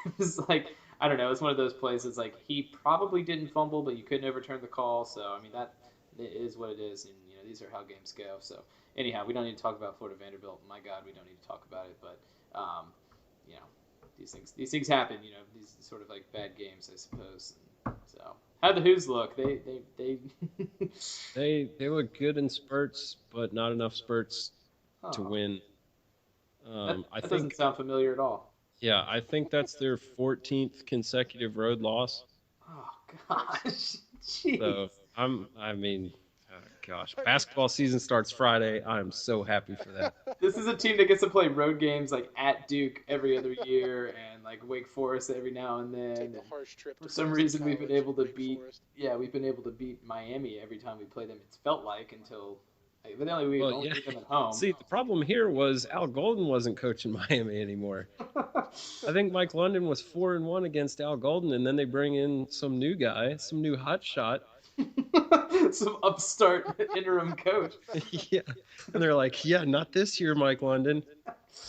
[SPEAKER 2] it was like, I don't know. It's one of those places like he probably didn't fumble, but you couldn't overturn the call. So I mean that is what it is, and these are how games go. So anyhow, we don't need to talk about Florida Vanderbilt. My God, we don't need to talk about it. But these things happen. These sort of like bad games, I suppose. So how'd the Who's look? They
[SPEAKER 4] they look good in spurts, but not enough spurts to win.
[SPEAKER 2] That
[SPEAKER 4] I think
[SPEAKER 2] doesn't sound familiar at all.
[SPEAKER 4] Yeah, I think that's their 14th consecutive road loss.
[SPEAKER 2] Oh gosh, jeez.
[SPEAKER 4] So gosh, basketball season starts Friday. I am so happy for that.
[SPEAKER 2] This is a team that gets to play road games like at Duke every other year and like Wake Forest every now and then.
[SPEAKER 3] Take the harsh trip
[SPEAKER 2] for some reason, we've been able to beat. Yeah, we've been able to beat Miami every time we play them. It's felt like until. Evidently, we don't beat them at home.
[SPEAKER 4] See, the problem here was Al Golden wasn't coaching Miami anymore. I think Mike London was 4-1 against Al Golden, and then they bring in some new guy, some new hotshot.
[SPEAKER 2] Some upstart interim coach.
[SPEAKER 4] Yeah, and they're like, yeah, not this year, Mike London.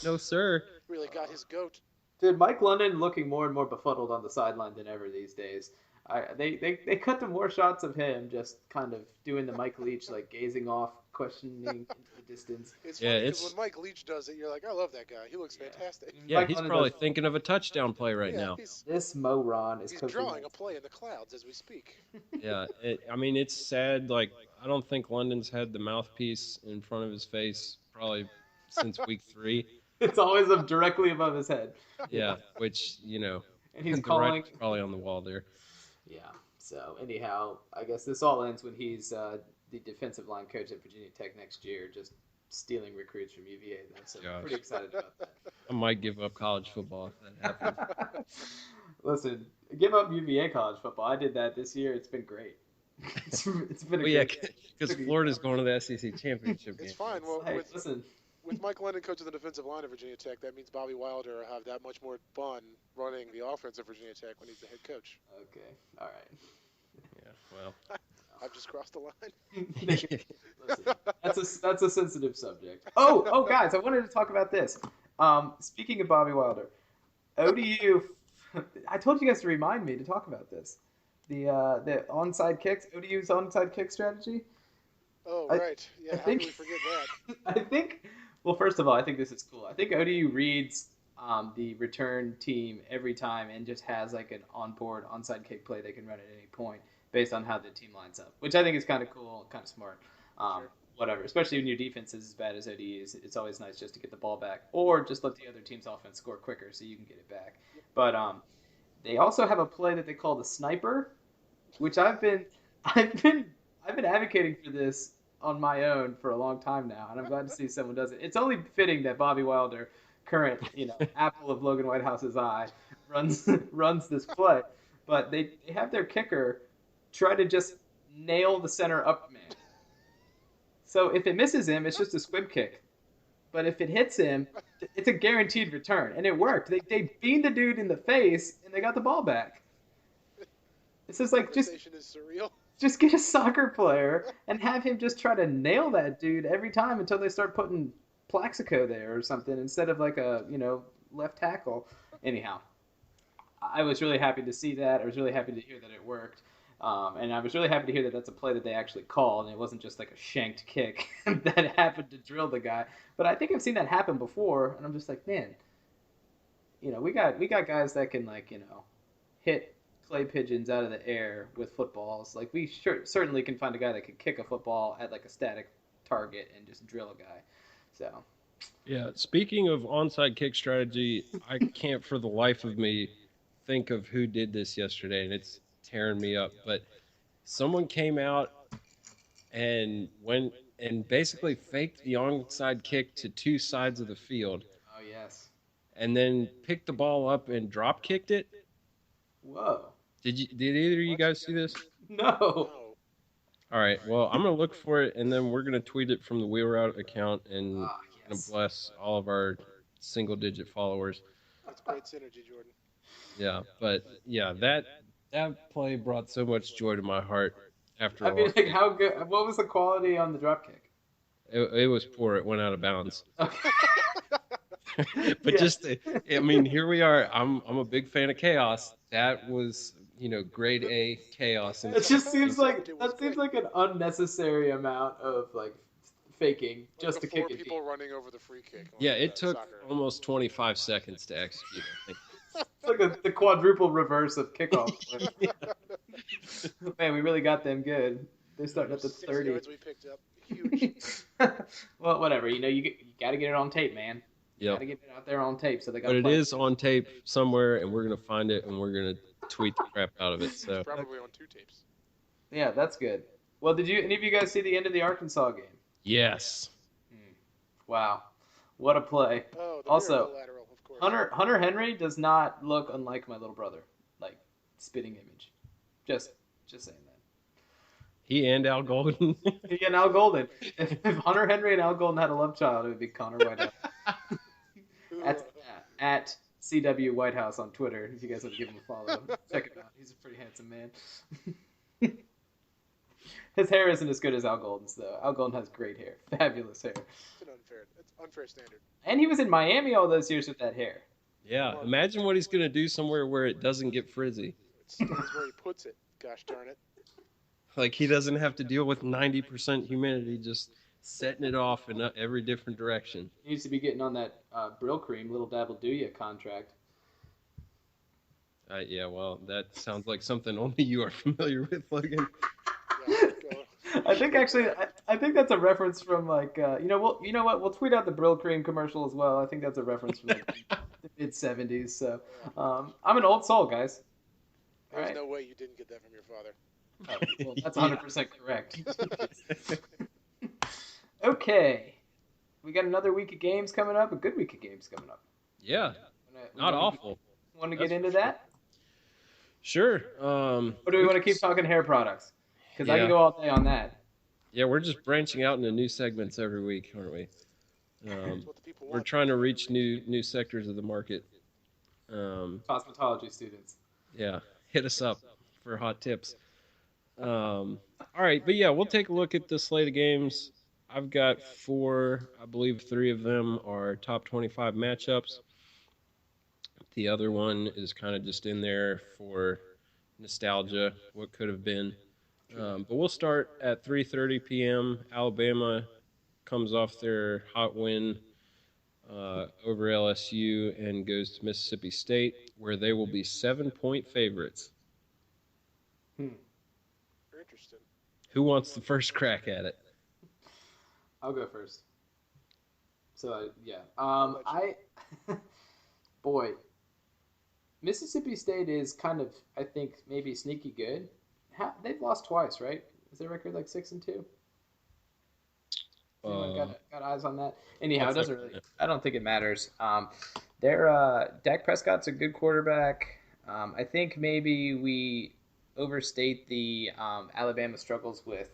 [SPEAKER 4] No, sir.
[SPEAKER 3] Really got his goat.
[SPEAKER 2] Dude, Mike London looking more and more befuddled on the sideline than ever these days. They cut to more shots of him just kind of doing the Mike Leach, like gazing off, questioning into the distance.
[SPEAKER 3] It's funny because when Mike Leach does it, you're like, I love that guy. He looks fantastic.
[SPEAKER 4] Yeah, he's probably thinking of a touchdown play right now.
[SPEAKER 2] This moron is
[SPEAKER 3] he's drawing a play in the clouds as we speak.
[SPEAKER 4] Yeah, it's sad. Like, I don't think London's had the mouthpiece in front of his face probably since week 3.
[SPEAKER 2] It's always up directly above his head.
[SPEAKER 4] Yeah, which, and
[SPEAKER 2] he's calling.
[SPEAKER 4] Probably on the wall there.
[SPEAKER 2] Yeah. So anyhow, I guess this all ends when he's the defensive line coach at Virginia Tech next year, just stealing recruits from UVA. So I'm pretty excited about that.
[SPEAKER 4] I might give up college football if that happens.
[SPEAKER 2] Listen, give up UVA college football. I did that this year. It's been great. It's been
[SPEAKER 4] because Florida's going to the SEC championship game.
[SPEAKER 3] It's fine. Well,
[SPEAKER 2] listen.
[SPEAKER 3] With Mike London coaching the defensive line at Virginia Tech, that means Bobby Wilder will have that much more fun running the offense at Virginia Tech when he's the head coach.
[SPEAKER 2] Okay. All right.
[SPEAKER 4] Yeah, well.
[SPEAKER 3] I've just crossed the line.
[SPEAKER 2] Listen, that's a sensitive subject. Oh, guys, I wanted to talk about this. Speaking of Bobby Wilder, ODU, I told you guys to remind me to talk about this. The onside kicks, ODU's onside kick strategy.
[SPEAKER 3] Oh, right. Yeah, how do we forget that?
[SPEAKER 2] I think... Well, first of all, I think this is cool. I think ODU reads the return team every time and just has like an onboard onside kick play they can run at any point based on how the team lines up, which I think is kind of cool and kind of smart.
[SPEAKER 3] Sure.
[SPEAKER 2] Whatever, especially when your defense is as bad as ODU's, it's always nice just to get the ball back or just let the other team's offense score quicker so you can get it back. But they also have a play that they call the sniper, which I've been advocating for this on my own for a long time now, and I'm glad to see someone does it. It's only fitting that Bobby Wilder, current apple of Logan Whitehouse's eye, runs this play, but they have their kicker try to just nail the center up man. So if it misses him, it's just a squib kick. But if it hits him, it's a guaranteed return, and it worked. They beamed the dude in the face, and they got the ball back. It's just like
[SPEAKER 3] Conversation is surreal.
[SPEAKER 2] just get a soccer player and have him just try to nail that dude every time until they start putting Plaxico there or something instead of like a left tackle. Anyhow, I was really happy to see that. I was really happy to hear that it worked. And I was really happy to hear that that's a play that they actually called, and it wasn't just like a shanked kick that happened to drill the guy. But I think I've seen that happen before, and I'm just like, man, we got guys that can hit clay pigeons out of the air with footballs. Like we certainly can find a guy that could kick a football at like a static target and just drill a guy. So.
[SPEAKER 4] Yeah, speaking of onside kick strategy, I can't for the life of me think of who did this yesterday, and it's tearing me up. But someone came out and went and basically faked the onside kick to two sides of the field.
[SPEAKER 2] Oh yes.
[SPEAKER 4] And then picked the ball up and drop kicked it.
[SPEAKER 2] Whoa.
[SPEAKER 4] Did either of you guys see this?
[SPEAKER 2] No.
[SPEAKER 3] No.
[SPEAKER 4] All right. Well, I'm gonna look for it, and then we're gonna tweet it from the Wheel Route account, and
[SPEAKER 2] Ah,
[SPEAKER 4] gonna
[SPEAKER 2] yes.
[SPEAKER 4] bless all of our single-digit followers.
[SPEAKER 3] That's great synergy, Jordan.
[SPEAKER 4] Yeah, but yeah, that play brought so much joy to my heart. After
[SPEAKER 2] I
[SPEAKER 4] all,
[SPEAKER 2] mean, like, how good? What was the quality on the drop kick?
[SPEAKER 4] it was poor. It went out of bounds.
[SPEAKER 2] Okay.
[SPEAKER 3] Yeah.
[SPEAKER 4] But just, I mean, here we are. I'm a big fan of chaos. That was, grade A chaos. And
[SPEAKER 2] It just seems like
[SPEAKER 3] It was
[SPEAKER 2] that seems
[SPEAKER 3] great.
[SPEAKER 2] like an unnecessary amount of faking
[SPEAKER 3] Like
[SPEAKER 2] just to
[SPEAKER 3] the four
[SPEAKER 2] kick it
[SPEAKER 3] people
[SPEAKER 2] deep.
[SPEAKER 3] running over the free kick.
[SPEAKER 4] yeah,
[SPEAKER 3] on,
[SPEAKER 4] it took
[SPEAKER 3] soccer.
[SPEAKER 4] almost 25 seconds to execute. I think.
[SPEAKER 2] It's like the quadruple reverse of kickoff. Man, we really got them good. They're starting at the
[SPEAKER 3] 6
[SPEAKER 2] 30.
[SPEAKER 3] yards we picked up. Huge.
[SPEAKER 2] Well, whatever. You got to get it on tape, man. You
[SPEAKER 4] Yep.
[SPEAKER 2] got to get it out there on tape. So they got.
[SPEAKER 4] But it is on tape somewhere, and we're gonna find it, and we're gonna tweet the crap out of it. So
[SPEAKER 3] Probably on 2 tapes.
[SPEAKER 2] Yeah, that's good. Well, did any of you guys see the end of the Arkansas game?
[SPEAKER 4] yes,
[SPEAKER 2] Wow, what a play!
[SPEAKER 3] Oh, the
[SPEAKER 2] Also,
[SPEAKER 3] miracle lateral, of course.
[SPEAKER 2] Hunter Henry does not look unlike my little brother. Like spitting image. Just saying that.
[SPEAKER 4] he and Al Golden.
[SPEAKER 2] He and Al Golden. If Hunter Henry and Al Golden had a love child, it would be Connor Whitehouse. At CW Whitehouse on Twitter. If you guys want to give him a follow, check him out. He's a pretty handsome man. His hair isn't as good as Al Golden's though. Al Golden has great hair, fabulous hair,
[SPEAKER 3] It's unfair standard.
[SPEAKER 2] and he was in Miami all those years with that hair.
[SPEAKER 4] Yeah, imagine what he's gonna do somewhere where it doesn't get frizzy.
[SPEAKER 3] It stays where he puts it. Gosh darn it.
[SPEAKER 4] Like he doesn't have to deal with 90% humidity, just setting it off in every different direction.
[SPEAKER 2] He needs to be getting on that Brill Cream Little Dabble Do Ya contract.
[SPEAKER 4] Yeah, well, that sounds like something only you are familiar with, Logan.
[SPEAKER 3] Yeah, go.
[SPEAKER 2] I think actually, I think that's a reference from you know what? We'll tweet out the Brill Cream commercial as well. I think that's a reference from the mid '70s. So I'm an old soul, guys. All
[SPEAKER 3] There's
[SPEAKER 2] right.
[SPEAKER 3] no way you didn't get that from your father.
[SPEAKER 2] Oh, well, that's 100% correct. Okay, we got another week of games coming up. A good week of games coming up.
[SPEAKER 4] Yeah, not awful.
[SPEAKER 2] Want to
[SPEAKER 4] That's
[SPEAKER 2] get into
[SPEAKER 4] for sure.
[SPEAKER 2] that?
[SPEAKER 4] Sure.
[SPEAKER 2] Or do we want to keep talking hair products? Because I
[SPEAKER 4] Yeah.
[SPEAKER 2] can go all day on that.
[SPEAKER 4] Yeah, we're just branching out into new segments every week, aren't we?
[SPEAKER 3] That's what the people
[SPEAKER 4] We're
[SPEAKER 3] want.
[SPEAKER 4] trying to reach new sectors of the market.
[SPEAKER 2] Cosmetology students.
[SPEAKER 4] Yeah, hit us up for hot tips. All right, but yeah, we'll take a look at the slate of games. I've got 4, I believe 3 of them are top 25 matchups. The other one is kind of just in there for nostalgia, what could have been. But we'll start at 3:30 p.m. Alabama comes off their hot win over LSU and goes to Mississippi State, where they will be 7-point favorites.
[SPEAKER 3] You're interested.
[SPEAKER 4] Who wants the first crack at it?
[SPEAKER 2] I'll go first. So yeah, boy, Mississippi State is kind of, I think, maybe sneaky good. They've lost twice, right? Is their record like 6-2? Anyone
[SPEAKER 4] Uh,
[SPEAKER 2] got eyes on that?
[SPEAKER 4] I'll
[SPEAKER 2] Anyhow, it doesn't
[SPEAKER 4] second
[SPEAKER 2] really.
[SPEAKER 4] that.
[SPEAKER 2] I don't think it matters. Dak Prescott's a good quarterback. I think maybe we overstate the Alabama struggles with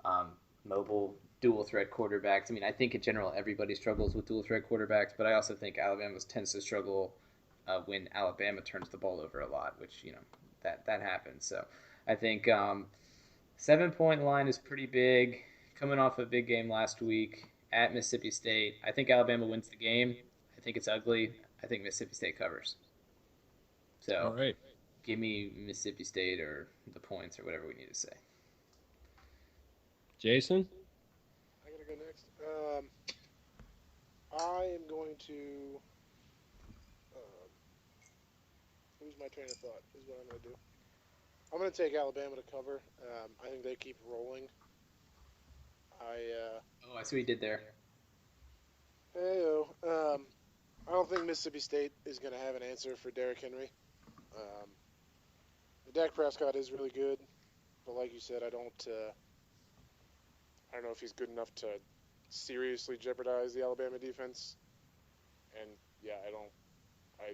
[SPEAKER 2] um, mobile dual threat quarterbacks. I mean, I think in general everybody struggles with dual threat quarterbacks, but I also think Alabama tends to struggle when Alabama turns the ball over a lot, which that happens. So I think 7 point line is pretty big. Coming off a big game last week at Mississippi State, I think Alabama wins the game. I think it's ugly. I think Mississippi State covers.
[SPEAKER 4] All
[SPEAKER 2] So
[SPEAKER 4] right.
[SPEAKER 2] give me Mississippi State or the points or whatever we need to say.
[SPEAKER 4] Jason?
[SPEAKER 3] I gotta go next. I am going to lose my train of thought. Is what I'm gonna do. I'm gonna take Alabama to cover. I think they keep rolling. I
[SPEAKER 2] Oh, I see what you did there.
[SPEAKER 3] heyo. I don't think Mississippi State is gonna have an answer for Derrick Henry. Um, Dak Prescott is really good, but like you said, I don't know if he's good enough to seriously jeopardize the Alabama defense. And yeah, I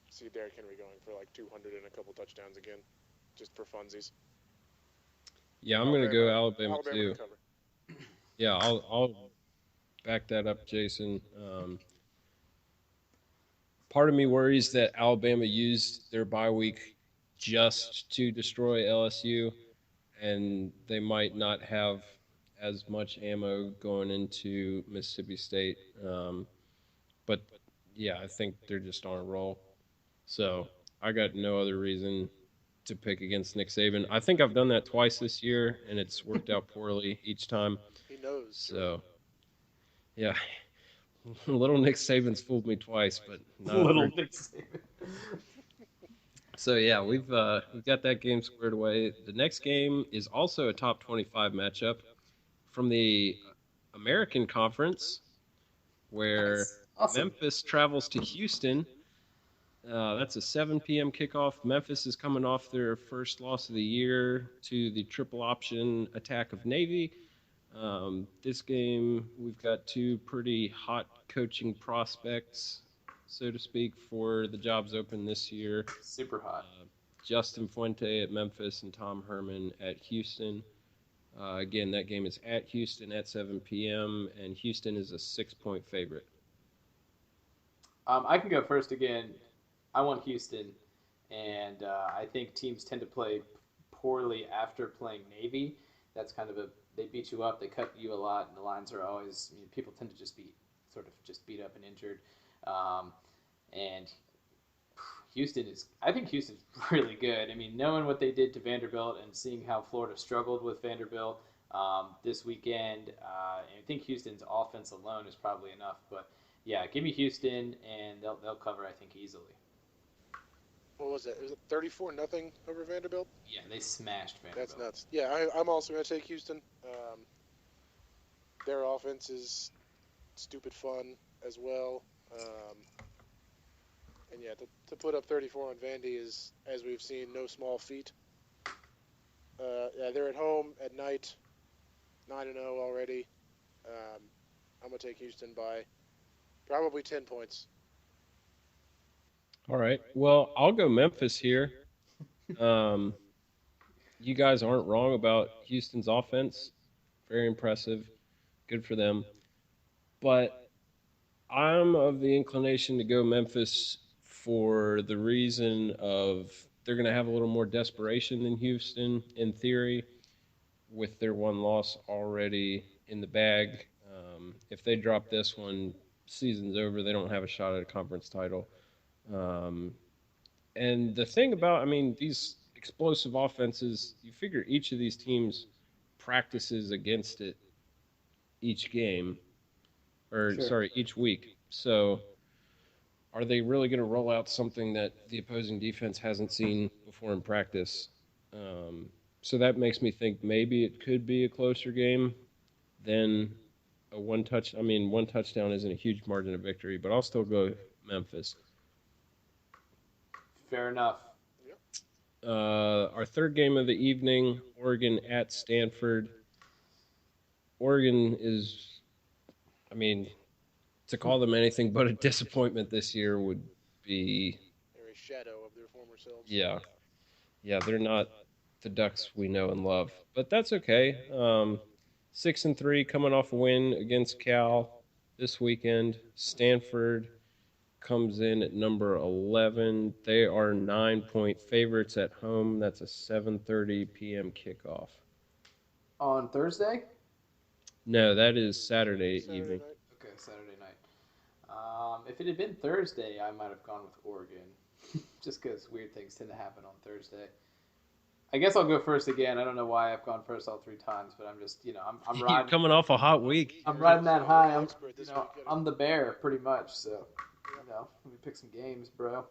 [SPEAKER 3] see Derrick Henry going for like 200 and a couple touchdowns again, just for funsies.
[SPEAKER 4] Yeah, I'm gonna go Alabama
[SPEAKER 3] Alabama
[SPEAKER 4] too.
[SPEAKER 3] to cover.
[SPEAKER 4] Yeah, I'll back that up, Jason. Part of me worries that Alabama used their bye week just to destroy LSU, and they might not have as much ammo going into Mississippi State. But yeah, I think they're just on a roll. So I got no other reason to pick against Nick Saban. I think I've done that twice this year, and it's worked out poorly each time.
[SPEAKER 3] He knows.
[SPEAKER 4] So yeah, little Nick Saban's fooled me twice, but not a
[SPEAKER 2] Little
[SPEAKER 4] third.
[SPEAKER 2] Nick Saban.
[SPEAKER 4] So yeah, we've got that game squared away. The next game is also a top 25 matchup from the American Conference, where
[SPEAKER 2] Nice. Awesome.
[SPEAKER 4] Memphis travels to Houston. That's a 7 p.m. kickoff. Memphis is coming off their first loss of the year to the triple option attack of Navy. This game, we've got two pretty hot coaching prospects, so to speak, for the jobs open this year.
[SPEAKER 2] Super hot.
[SPEAKER 4] Justin Fuente at Memphis and Tom Herman at Houston. Again, that game is at Houston at 7 p.m., and Houston is a 6-point favorite.
[SPEAKER 2] I can go first again. I want Houston, and I think teams tend to play poorly after playing Navy. That's kind of they beat you up, they cut you a lot, and the lines are always. I mean, people tend to just be sort of just beat up and injured, and I think Houston's really good. I mean, knowing what they did to Vanderbilt and seeing how Florida struggled with Vanderbilt this weekend, I think Houston's offense alone is probably enough. But yeah, give me Houston, and they'll cover, I think, easily.
[SPEAKER 3] What was it? Was it 34-0 over Vanderbilt?
[SPEAKER 2] Yeah, they smashed Vanderbilt.
[SPEAKER 3] That's nuts. Yeah, I'm also going to take Houston. Their offense is stupid fun as well. And yeah, to put up 34 on Vandy is, as we've seen, no small feat. Yeah, they're at home at night, 9-0 already. I'm going to take Houston by probably 10 points.
[SPEAKER 4] All right. Well, I'll go Memphis here. You guys aren't wrong about Houston's offense. Very impressive. Good for them. But I'm of the inclination to go Memphis for the reason of they're going to have a little more desperation than Houston, in theory, with their one loss already in the bag. If they drop this one, season's over. They don't have a shot at a conference title. And the thing about, these explosive offenses, you figure each of these teams practices against it each game, each week. So are they really going to roll out something that the opposing defense hasn't seen before in practice? So that makes me think maybe it could be a closer game than a one touchdown isn't a huge margin of victory, but I'll still go Memphis.
[SPEAKER 2] Fair enough.
[SPEAKER 4] Our third game of the evening, Oregon at Stanford. Oregon is I mean, to call them anything but a disappointment this year would be,
[SPEAKER 3] They're a shadow of their former selves.
[SPEAKER 4] yeah, they're not the Ducks we know and love, but that's okay. 6-3, coming off a win against Cal this weekend. Stanford comes in at number 11. They are 9-point favorites at home. That's a 7:30 p.m. kickoff.
[SPEAKER 2] On Thursday?
[SPEAKER 4] No, that is Saturday
[SPEAKER 3] Saturday
[SPEAKER 4] evening.
[SPEAKER 3] night.
[SPEAKER 2] Okay, Saturday night. If it had been Thursday, I might have gone with Oregon, just because weird things tend to happen on Thursday. I guess I'll go first again. I don't know why I've gone first all 3 times, but I'm just, I'm
[SPEAKER 4] You're
[SPEAKER 2] riding.
[SPEAKER 4] coming off a hot week.
[SPEAKER 2] I'm riding that high. I'm,
[SPEAKER 3] Expert this week,
[SPEAKER 2] I'm the bear pretty much. So, let me pick some games, bro.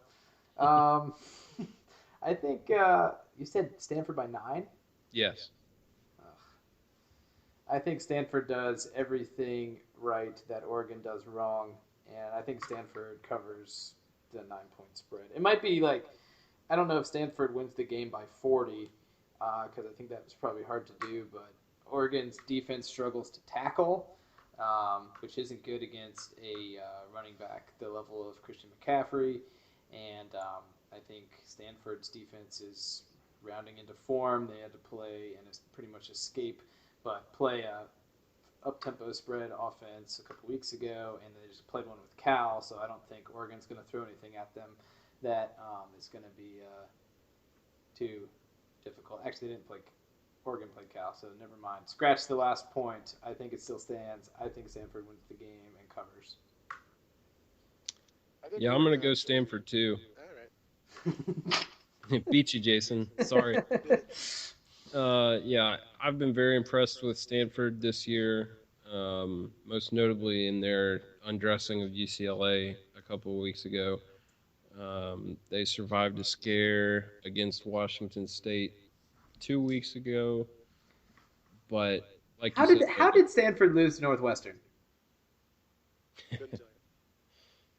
[SPEAKER 2] I think you said Stanford by 9.
[SPEAKER 4] Yes.
[SPEAKER 2] I think Stanford does everything right that Oregon does wrong, and I think Stanford covers the 9-point spread. It might be like, I don't know if Stanford wins the game by 40, because I think that's probably hard to do, but Oregon's defense struggles to tackle, which isn't good against a running back the level of Christian McCaffrey, and I think Stanford's defense is rounding into form. They had to play and pretty much escape, but play a up-tempo spread offense a couple weeks ago, and they just played one with Cal, so I don't think Oregon's going to throw anything at them that is going to be too difficult. Actually, they didn't play Oregon played Cal, so never mind. Scratch the last point. I think it still stands. I think Stanford wins the game and covers.
[SPEAKER 4] Yeah, I'm going to go Stanford too.
[SPEAKER 3] All right.
[SPEAKER 4] Beat you, Jason. Sorry. Yeah, I've been very impressed with Stanford this year, most notably in their undressing of UCLA a couple of weeks ago. They survived a scare against Washington State 2 weeks ago, but like you said,
[SPEAKER 2] How did Stanford lose to Northwestern?
[SPEAKER 3] Couldn't tell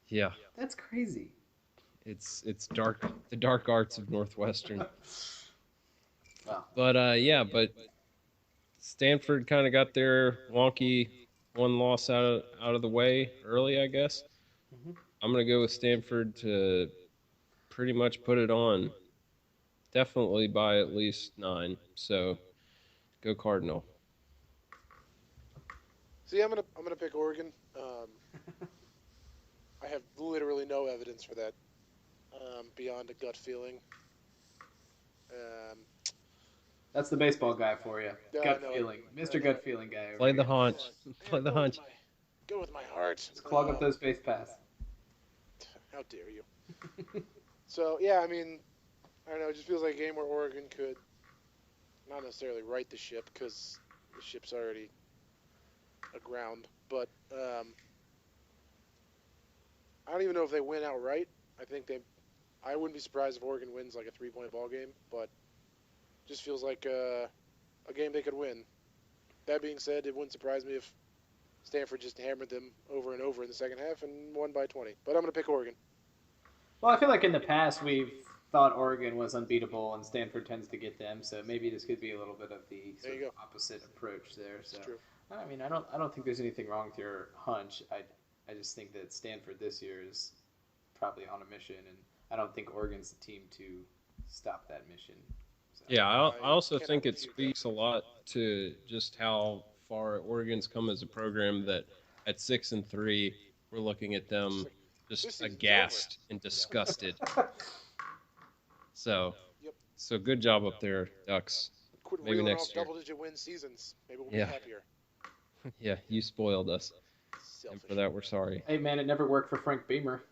[SPEAKER 3] you.
[SPEAKER 4] yeah,
[SPEAKER 2] That's crazy.
[SPEAKER 4] it's dark, the dark arts of Northwestern.
[SPEAKER 2] Wow.
[SPEAKER 4] But but Stanford kind of got their wonky one loss out of the way early, I guess.
[SPEAKER 2] Mhm.
[SPEAKER 4] I'm gonna go with Stanford to pretty much put it on, definitely by at least 9. So go Cardinal.
[SPEAKER 3] See, I'm gonna pick Oregon. I have literally no evidence for that beyond a gut feeling.
[SPEAKER 2] That's the baseball guy for you.
[SPEAKER 3] Yeah,
[SPEAKER 2] Gut
[SPEAKER 3] I know.
[SPEAKER 2] feeling. Mr.
[SPEAKER 3] I know.
[SPEAKER 2] Gut feeling guy over
[SPEAKER 4] Play the
[SPEAKER 2] here.
[SPEAKER 4] hunch. Play the
[SPEAKER 3] go with
[SPEAKER 4] hunch.
[SPEAKER 3] Go with my heart.
[SPEAKER 2] Let's clog up those base paths.
[SPEAKER 3] How dare you? So yeah, I mean, I don't know. It just feels like a game where Oregon could not necessarily right the ship because the ship's already aground. But I don't even know if they win outright. I wouldn't be surprised if Oregon wins like a 3-point ball game, but just feels like a game they could win. That being said, it wouldn't surprise me if Stanford just hammered them over and over in the second half and won by 20. But I'm going to pick Oregon.
[SPEAKER 2] Well, I feel like in the past we've thought Oregon was unbeatable and Stanford tends to get them, so maybe this could be a little bit of the
[SPEAKER 3] There you
[SPEAKER 2] sort of
[SPEAKER 3] go.
[SPEAKER 2] opposite approach there. So
[SPEAKER 3] It's true.
[SPEAKER 2] I mean, I don't think there's anything wrong with your hunch. I just think that Stanford this year is probably on a mission, and I don't think Oregon's the team to stop that mission. So.
[SPEAKER 4] Yeah, I also
[SPEAKER 3] cannot
[SPEAKER 4] think it
[SPEAKER 3] refute that.
[SPEAKER 4] speaks a lot to just how far Oregon's come as a program that at 6-3, we're looking at them
[SPEAKER 3] This
[SPEAKER 4] just
[SPEAKER 3] season's
[SPEAKER 4] aghast and disgusted. So,
[SPEAKER 3] Yep.
[SPEAKER 4] so good job up there, Ducks.
[SPEAKER 3] Quit
[SPEAKER 4] Maybe
[SPEAKER 3] reeling
[SPEAKER 4] next
[SPEAKER 3] off
[SPEAKER 4] year.
[SPEAKER 3] double-digit win seasons. Maybe we'll
[SPEAKER 4] Yeah.
[SPEAKER 3] be happier.
[SPEAKER 4] Yeah, you spoiled us, and
[SPEAKER 3] Selfish.
[SPEAKER 4] for that we're sorry.
[SPEAKER 2] Hey man, it never worked for Frank Beamer.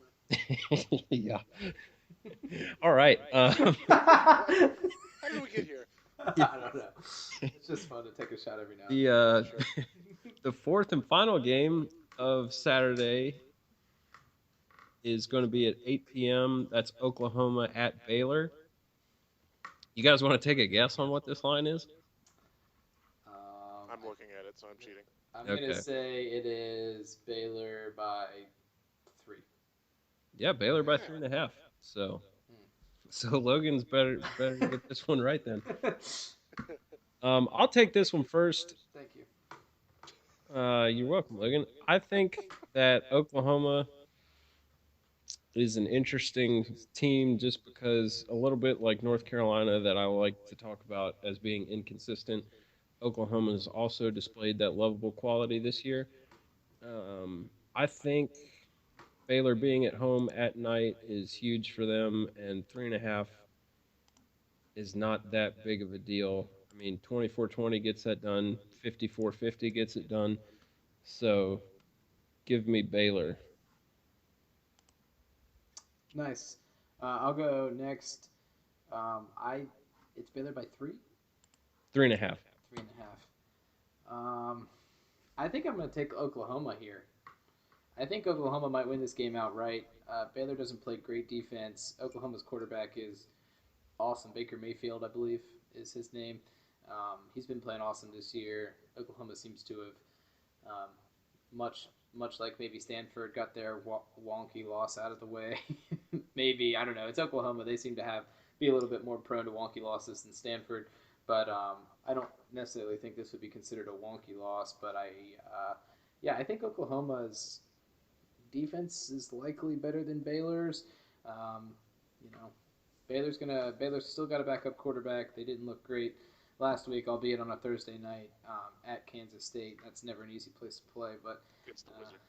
[SPEAKER 4] Yeah. All right.
[SPEAKER 3] How did we get here?
[SPEAKER 2] I don't know. It's just fun to take a shot every now and then.
[SPEAKER 4] The the fourth and final game of Saturday is going to be at 8 p.m. That's Oklahoma at Baylor. You guys want to take a guess on what this line is?
[SPEAKER 3] I'm looking at it, so I'm cheating.
[SPEAKER 2] I'm
[SPEAKER 4] Okay.
[SPEAKER 2] gonna say it is Baylor by 3.
[SPEAKER 4] Yeah, Baylor by 3.5. So Logan's better get this one right then. I'll take this one first.
[SPEAKER 2] Thank you.
[SPEAKER 4] You're welcome, Logan. I think that Oklahoma is an interesting team just because a little bit like North Carolina that I like to talk about as being inconsistent. Oklahoma has also displayed that lovable quality this year. I think Baylor being at home at night is huge for them, and 3.5 is not that big of a deal. I mean, 24-20 gets that done, 54-50 gets it done. So give me Baylor.
[SPEAKER 2] Nice. I'll go next. It's Baylor by 3?
[SPEAKER 4] 3.5.
[SPEAKER 2] 3.5. I think I'm going to take Oklahoma here. I think Oklahoma might win this game outright. Baylor doesn't play great defense. Oklahoma's quarterback is awesome. Baker Mayfield, I believe, is his name. He's been playing awesome this year. Oklahoma seems to have, much like maybe Stanford, got their wonky loss out of the way. Maybe, I don't know. It's Oklahoma. They seem to be a little bit more prone to wonky losses than Stanford. But I don't necessarily think this would be considered a wonky loss. But I think Oklahoma's defense is likely better than Baylor's. Baylor's still got a backup quarterback. They didn't look great last week, albeit on a Thursday night at Kansas State. That's never an easy place to play. But
[SPEAKER 3] Against the Wizard.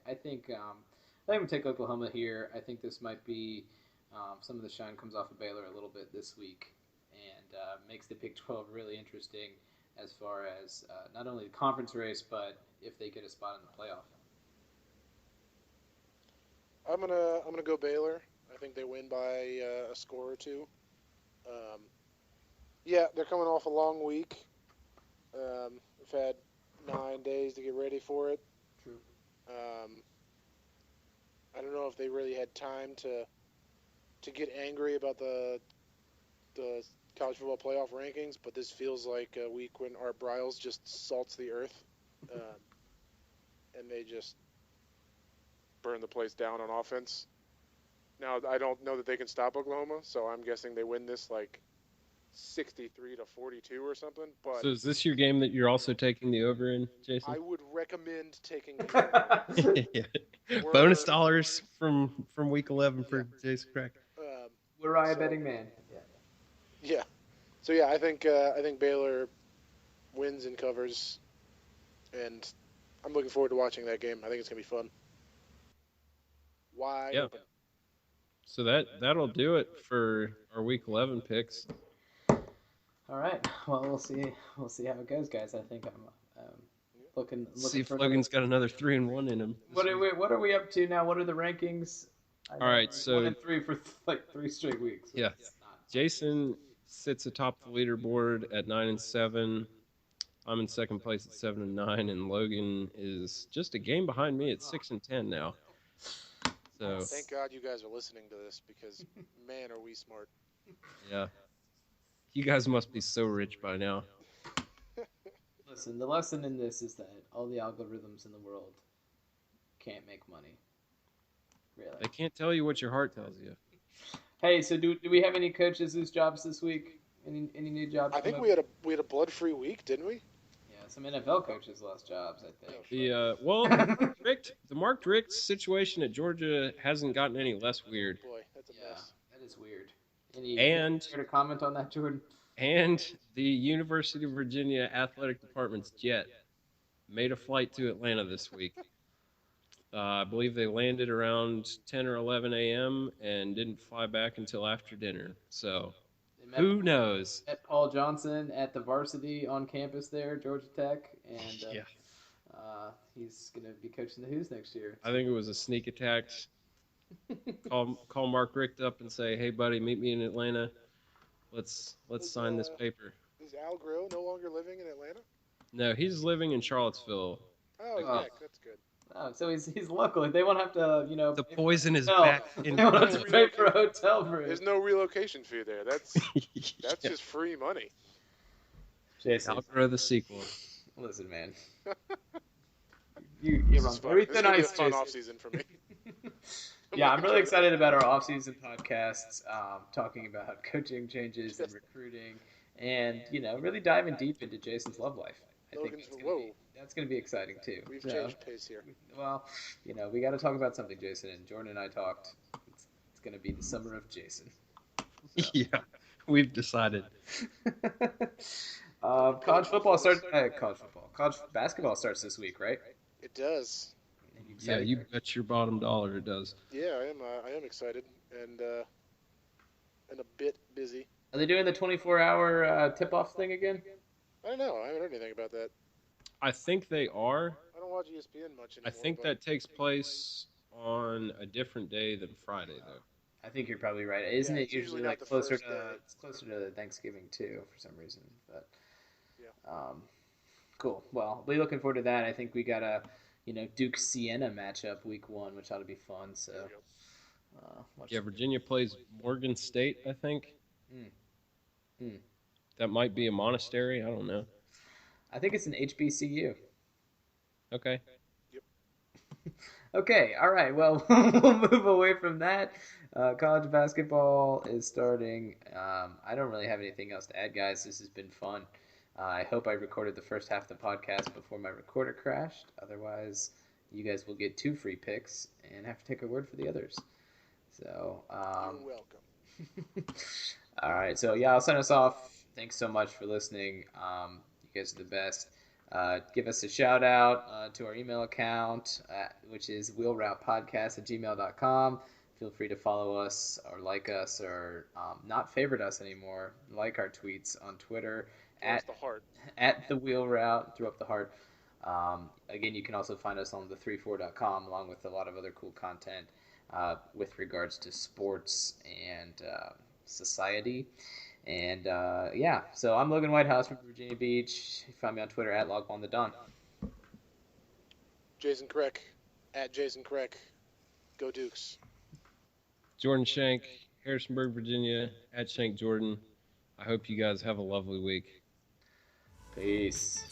[SPEAKER 2] I think I'm gonna take Oklahoma here. I think this might be some of the shine comes off of Baylor a little bit this week, and makes the Big 12 really interesting as far as not only the conference race, but if they get a spot in the playoff.
[SPEAKER 3] I'm gonna go Baylor. I think they win by a score or two. They're coming off a long week. We've had 9 days to get ready for it.
[SPEAKER 2] True.
[SPEAKER 3] I don't know if they really had time to get angry about the college football playoff rankings, but this feels like a week when Art Briles just salts the earth, and they just burn the place down on offense. Now, I don't know that they can stop Oklahoma, so I'm guessing they win this like 63-42 or something. But
[SPEAKER 4] So is this your game that you're also taking the over in, Jason?
[SPEAKER 3] I would recommend taking the over.
[SPEAKER 4] Yeah. Bonus dollars from week 11 for Jason Crack.
[SPEAKER 2] We're a betting man.
[SPEAKER 3] Yeah. So I think Baylor wins and covers, and I'm looking forward to watching that game. I think it's gonna be fun. Wide open.
[SPEAKER 4] So that'll do it for our week 11 picks.
[SPEAKER 2] All right. Well, we'll see how it goes, guys. I think I'm looking
[SPEAKER 4] See if
[SPEAKER 2] for
[SPEAKER 4] Logan's got another 3-1 in him.
[SPEAKER 2] What are we up to now? What are the rankings?
[SPEAKER 4] All right, so
[SPEAKER 2] 1 and 3 for like 3 straight weeks.
[SPEAKER 4] Yeah. Jason sits atop the leaderboard at 9 and 7. I'm in second place at 7 and 9, and Logan is just a game behind me at 6 and 10 now. So
[SPEAKER 3] Thank God you guys are listening to this, because man, are we smart.
[SPEAKER 4] yeah, you guys must be so rich by now.
[SPEAKER 2] Listen, the lesson in this is that all the algorithms in the world can't make money. Really.
[SPEAKER 4] They can't tell you what your heart tells you.
[SPEAKER 2] Hey, so do we have any coaches lose jobs this week? Any new jobs?
[SPEAKER 3] I think we had a blood-free week, didn't we?
[SPEAKER 2] Yeah, some NFL coaches lost jobs, I think.
[SPEAKER 4] The Mark Richt situation at Georgia hasn't gotten any less weird.
[SPEAKER 3] Boy, that's a mess.
[SPEAKER 2] That is weird.
[SPEAKER 4] And
[SPEAKER 2] care to comment on that, Jordan?
[SPEAKER 4] And the University of Virginia Athletic Department's jet made a flight to Atlanta this week. I believe they landed around 10 or 11 a.m. and didn't fly back until after dinner. So, who knows?
[SPEAKER 2] Met Paul Johnson at the varsity on campus there, Georgia Tech, and he's going to be coaching the Hoos next year.
[SPEAKER 4] I think it was a sneak attack. Call Mark Richt up and say, "Hey, buddy, meet me in Atlanta. Let's sign this paper."
[SPEAKER 3] Is Al Grill no longer living in Atlanta?
[SPEAKER 4] No, he's living in Charlottesville.
[SPEAKER 3] Oh, heck, that's good.
[SPEAKER 2] Oh, so he's local. They won't have to,
[SPEAKER 4] The poison is back.
[SPEAKER 2] They won't have to pay for a hotel room.
[SPEAKER 3] There's no relocation fee there. That's just free money.
[SPEAKER 2] Jason,
[SPEAKER 4] I'll grow the sequel.
[SPEAKER 2] Listen, man. You're on very thin ice,
[SPEAKER 3] This is fun
[SPEAKER 2] Jason.
[SPEAKER 3] off-season for me.
[SPEAKER 2] Yeah, I'm really excited about our off-season podcasts, talking about coaching changes and recruiting, and really diving deep into Jason's love life. I think
[SPEAKER 3] Whoa,
[SPEAKER 2] that's gonna be exciting too.
[SPEAKER 3] we've
[SPEAKER 2] So,
[SPEAKER 3] changed pace here.
[SPEAKER 2] well, we got to talk about something, Jason. And Jordan and I talked. It's gonna be the summer of Jason. So.
[SPEAKER 4] Yeah, we've decided.
[SPEAKER 2] College football starts. College basketball starts this week, right?
[SPEAKER 3] It does.
[SPEAKER 2] Are you
[SPEAKER 4] Yeah,
[SPEAKER 2] excited?
[SPEAKER 4] you bet your bottom dollar it does.
[SPEAKER 3] Yeah, I am excited and a bit busy.
[SPEAKER 2] Are they doing the 24-hour tip-off thing again?
[SPEAKER 3] I don't know. I haven't heard anything about that.
[SPEAKER 4] I think they are.
[SPEAKER 3] I don't watch ESPN much anymore.
[SPEAKER 4] I think
[SPEAKER 3] but
[SPEAKER 4] that takes place on a different day than Friday, though.
[SPEAKER 2] I think you're probably right. Isn't
[SPEAKER 3] Yeah,
[SPEAKER 2] it
[SPEAKER 3] it's
[SPEAKER 2] usually
[SPEAKER 3] usually not
[SPEAKER 2] like
[SPEAKER 3] the
[SPEAKER 2] closer
[SPEAKER 3] first day.
[SPEAKER 2] to? It's closer to Thanksgiving too, for some reason. But
[SPEAKER 3] Yeah.
[SPEAKER 2] Cool. Well, we'll be looking forward to that. I think we got a, Duke Siena matchup week 1, which ought to be fun. So,
[SPEAKER 3] There we go.
[SPEAKER 2] watch
[SPEAKER 4] Yeah, Virginia plays Morgan State, I think. That might be a monastery. I don't know.
[SPEAKER 2] I think it's an HBCU.
[SPEAKER 4] Okay.
[SPEAKER 2] Okay, all right. Well, we'll move away from that. College basketball is starting. I don't really have anything else to add, guys. This has been fun. I hope I recorded the first half of the podcast before my recorder crashed. Otherwise, you guys will get 2 free picks and have to take our word for the others. So,
[SPEAKER 3] You're welcome.
[SPEAKER 2] all right. So, yeah, I'll sign us off. Thanks so much for listening. You guys are the best. Give us a shout out to our email account, which is wheelroutepodcast@gmail.com. Feel free to follow us or like us or not favorite us anymore. Like our tweets on Twitter
[SPEAKER 3] Towards the heart.
[SPEAKER 2] at the wheel route. Throw up the heart. Again, you can also find us on the34.com along with a lot of other cool content with regards to sports and society. And yeah, so I'm Logan Whitehouse from Virginia Beach. You find me on Twitter at LogOnTheDon.
[SPEAKER 3] Jason Kreck, at Jason Kreck. Go Dukes.
[SPEAKER 4] Jordan Shank, Harrisonburg, Virginia, at Shank Jordan. I hope you guys have a lovely week.
[SPEAKER 2] Peace.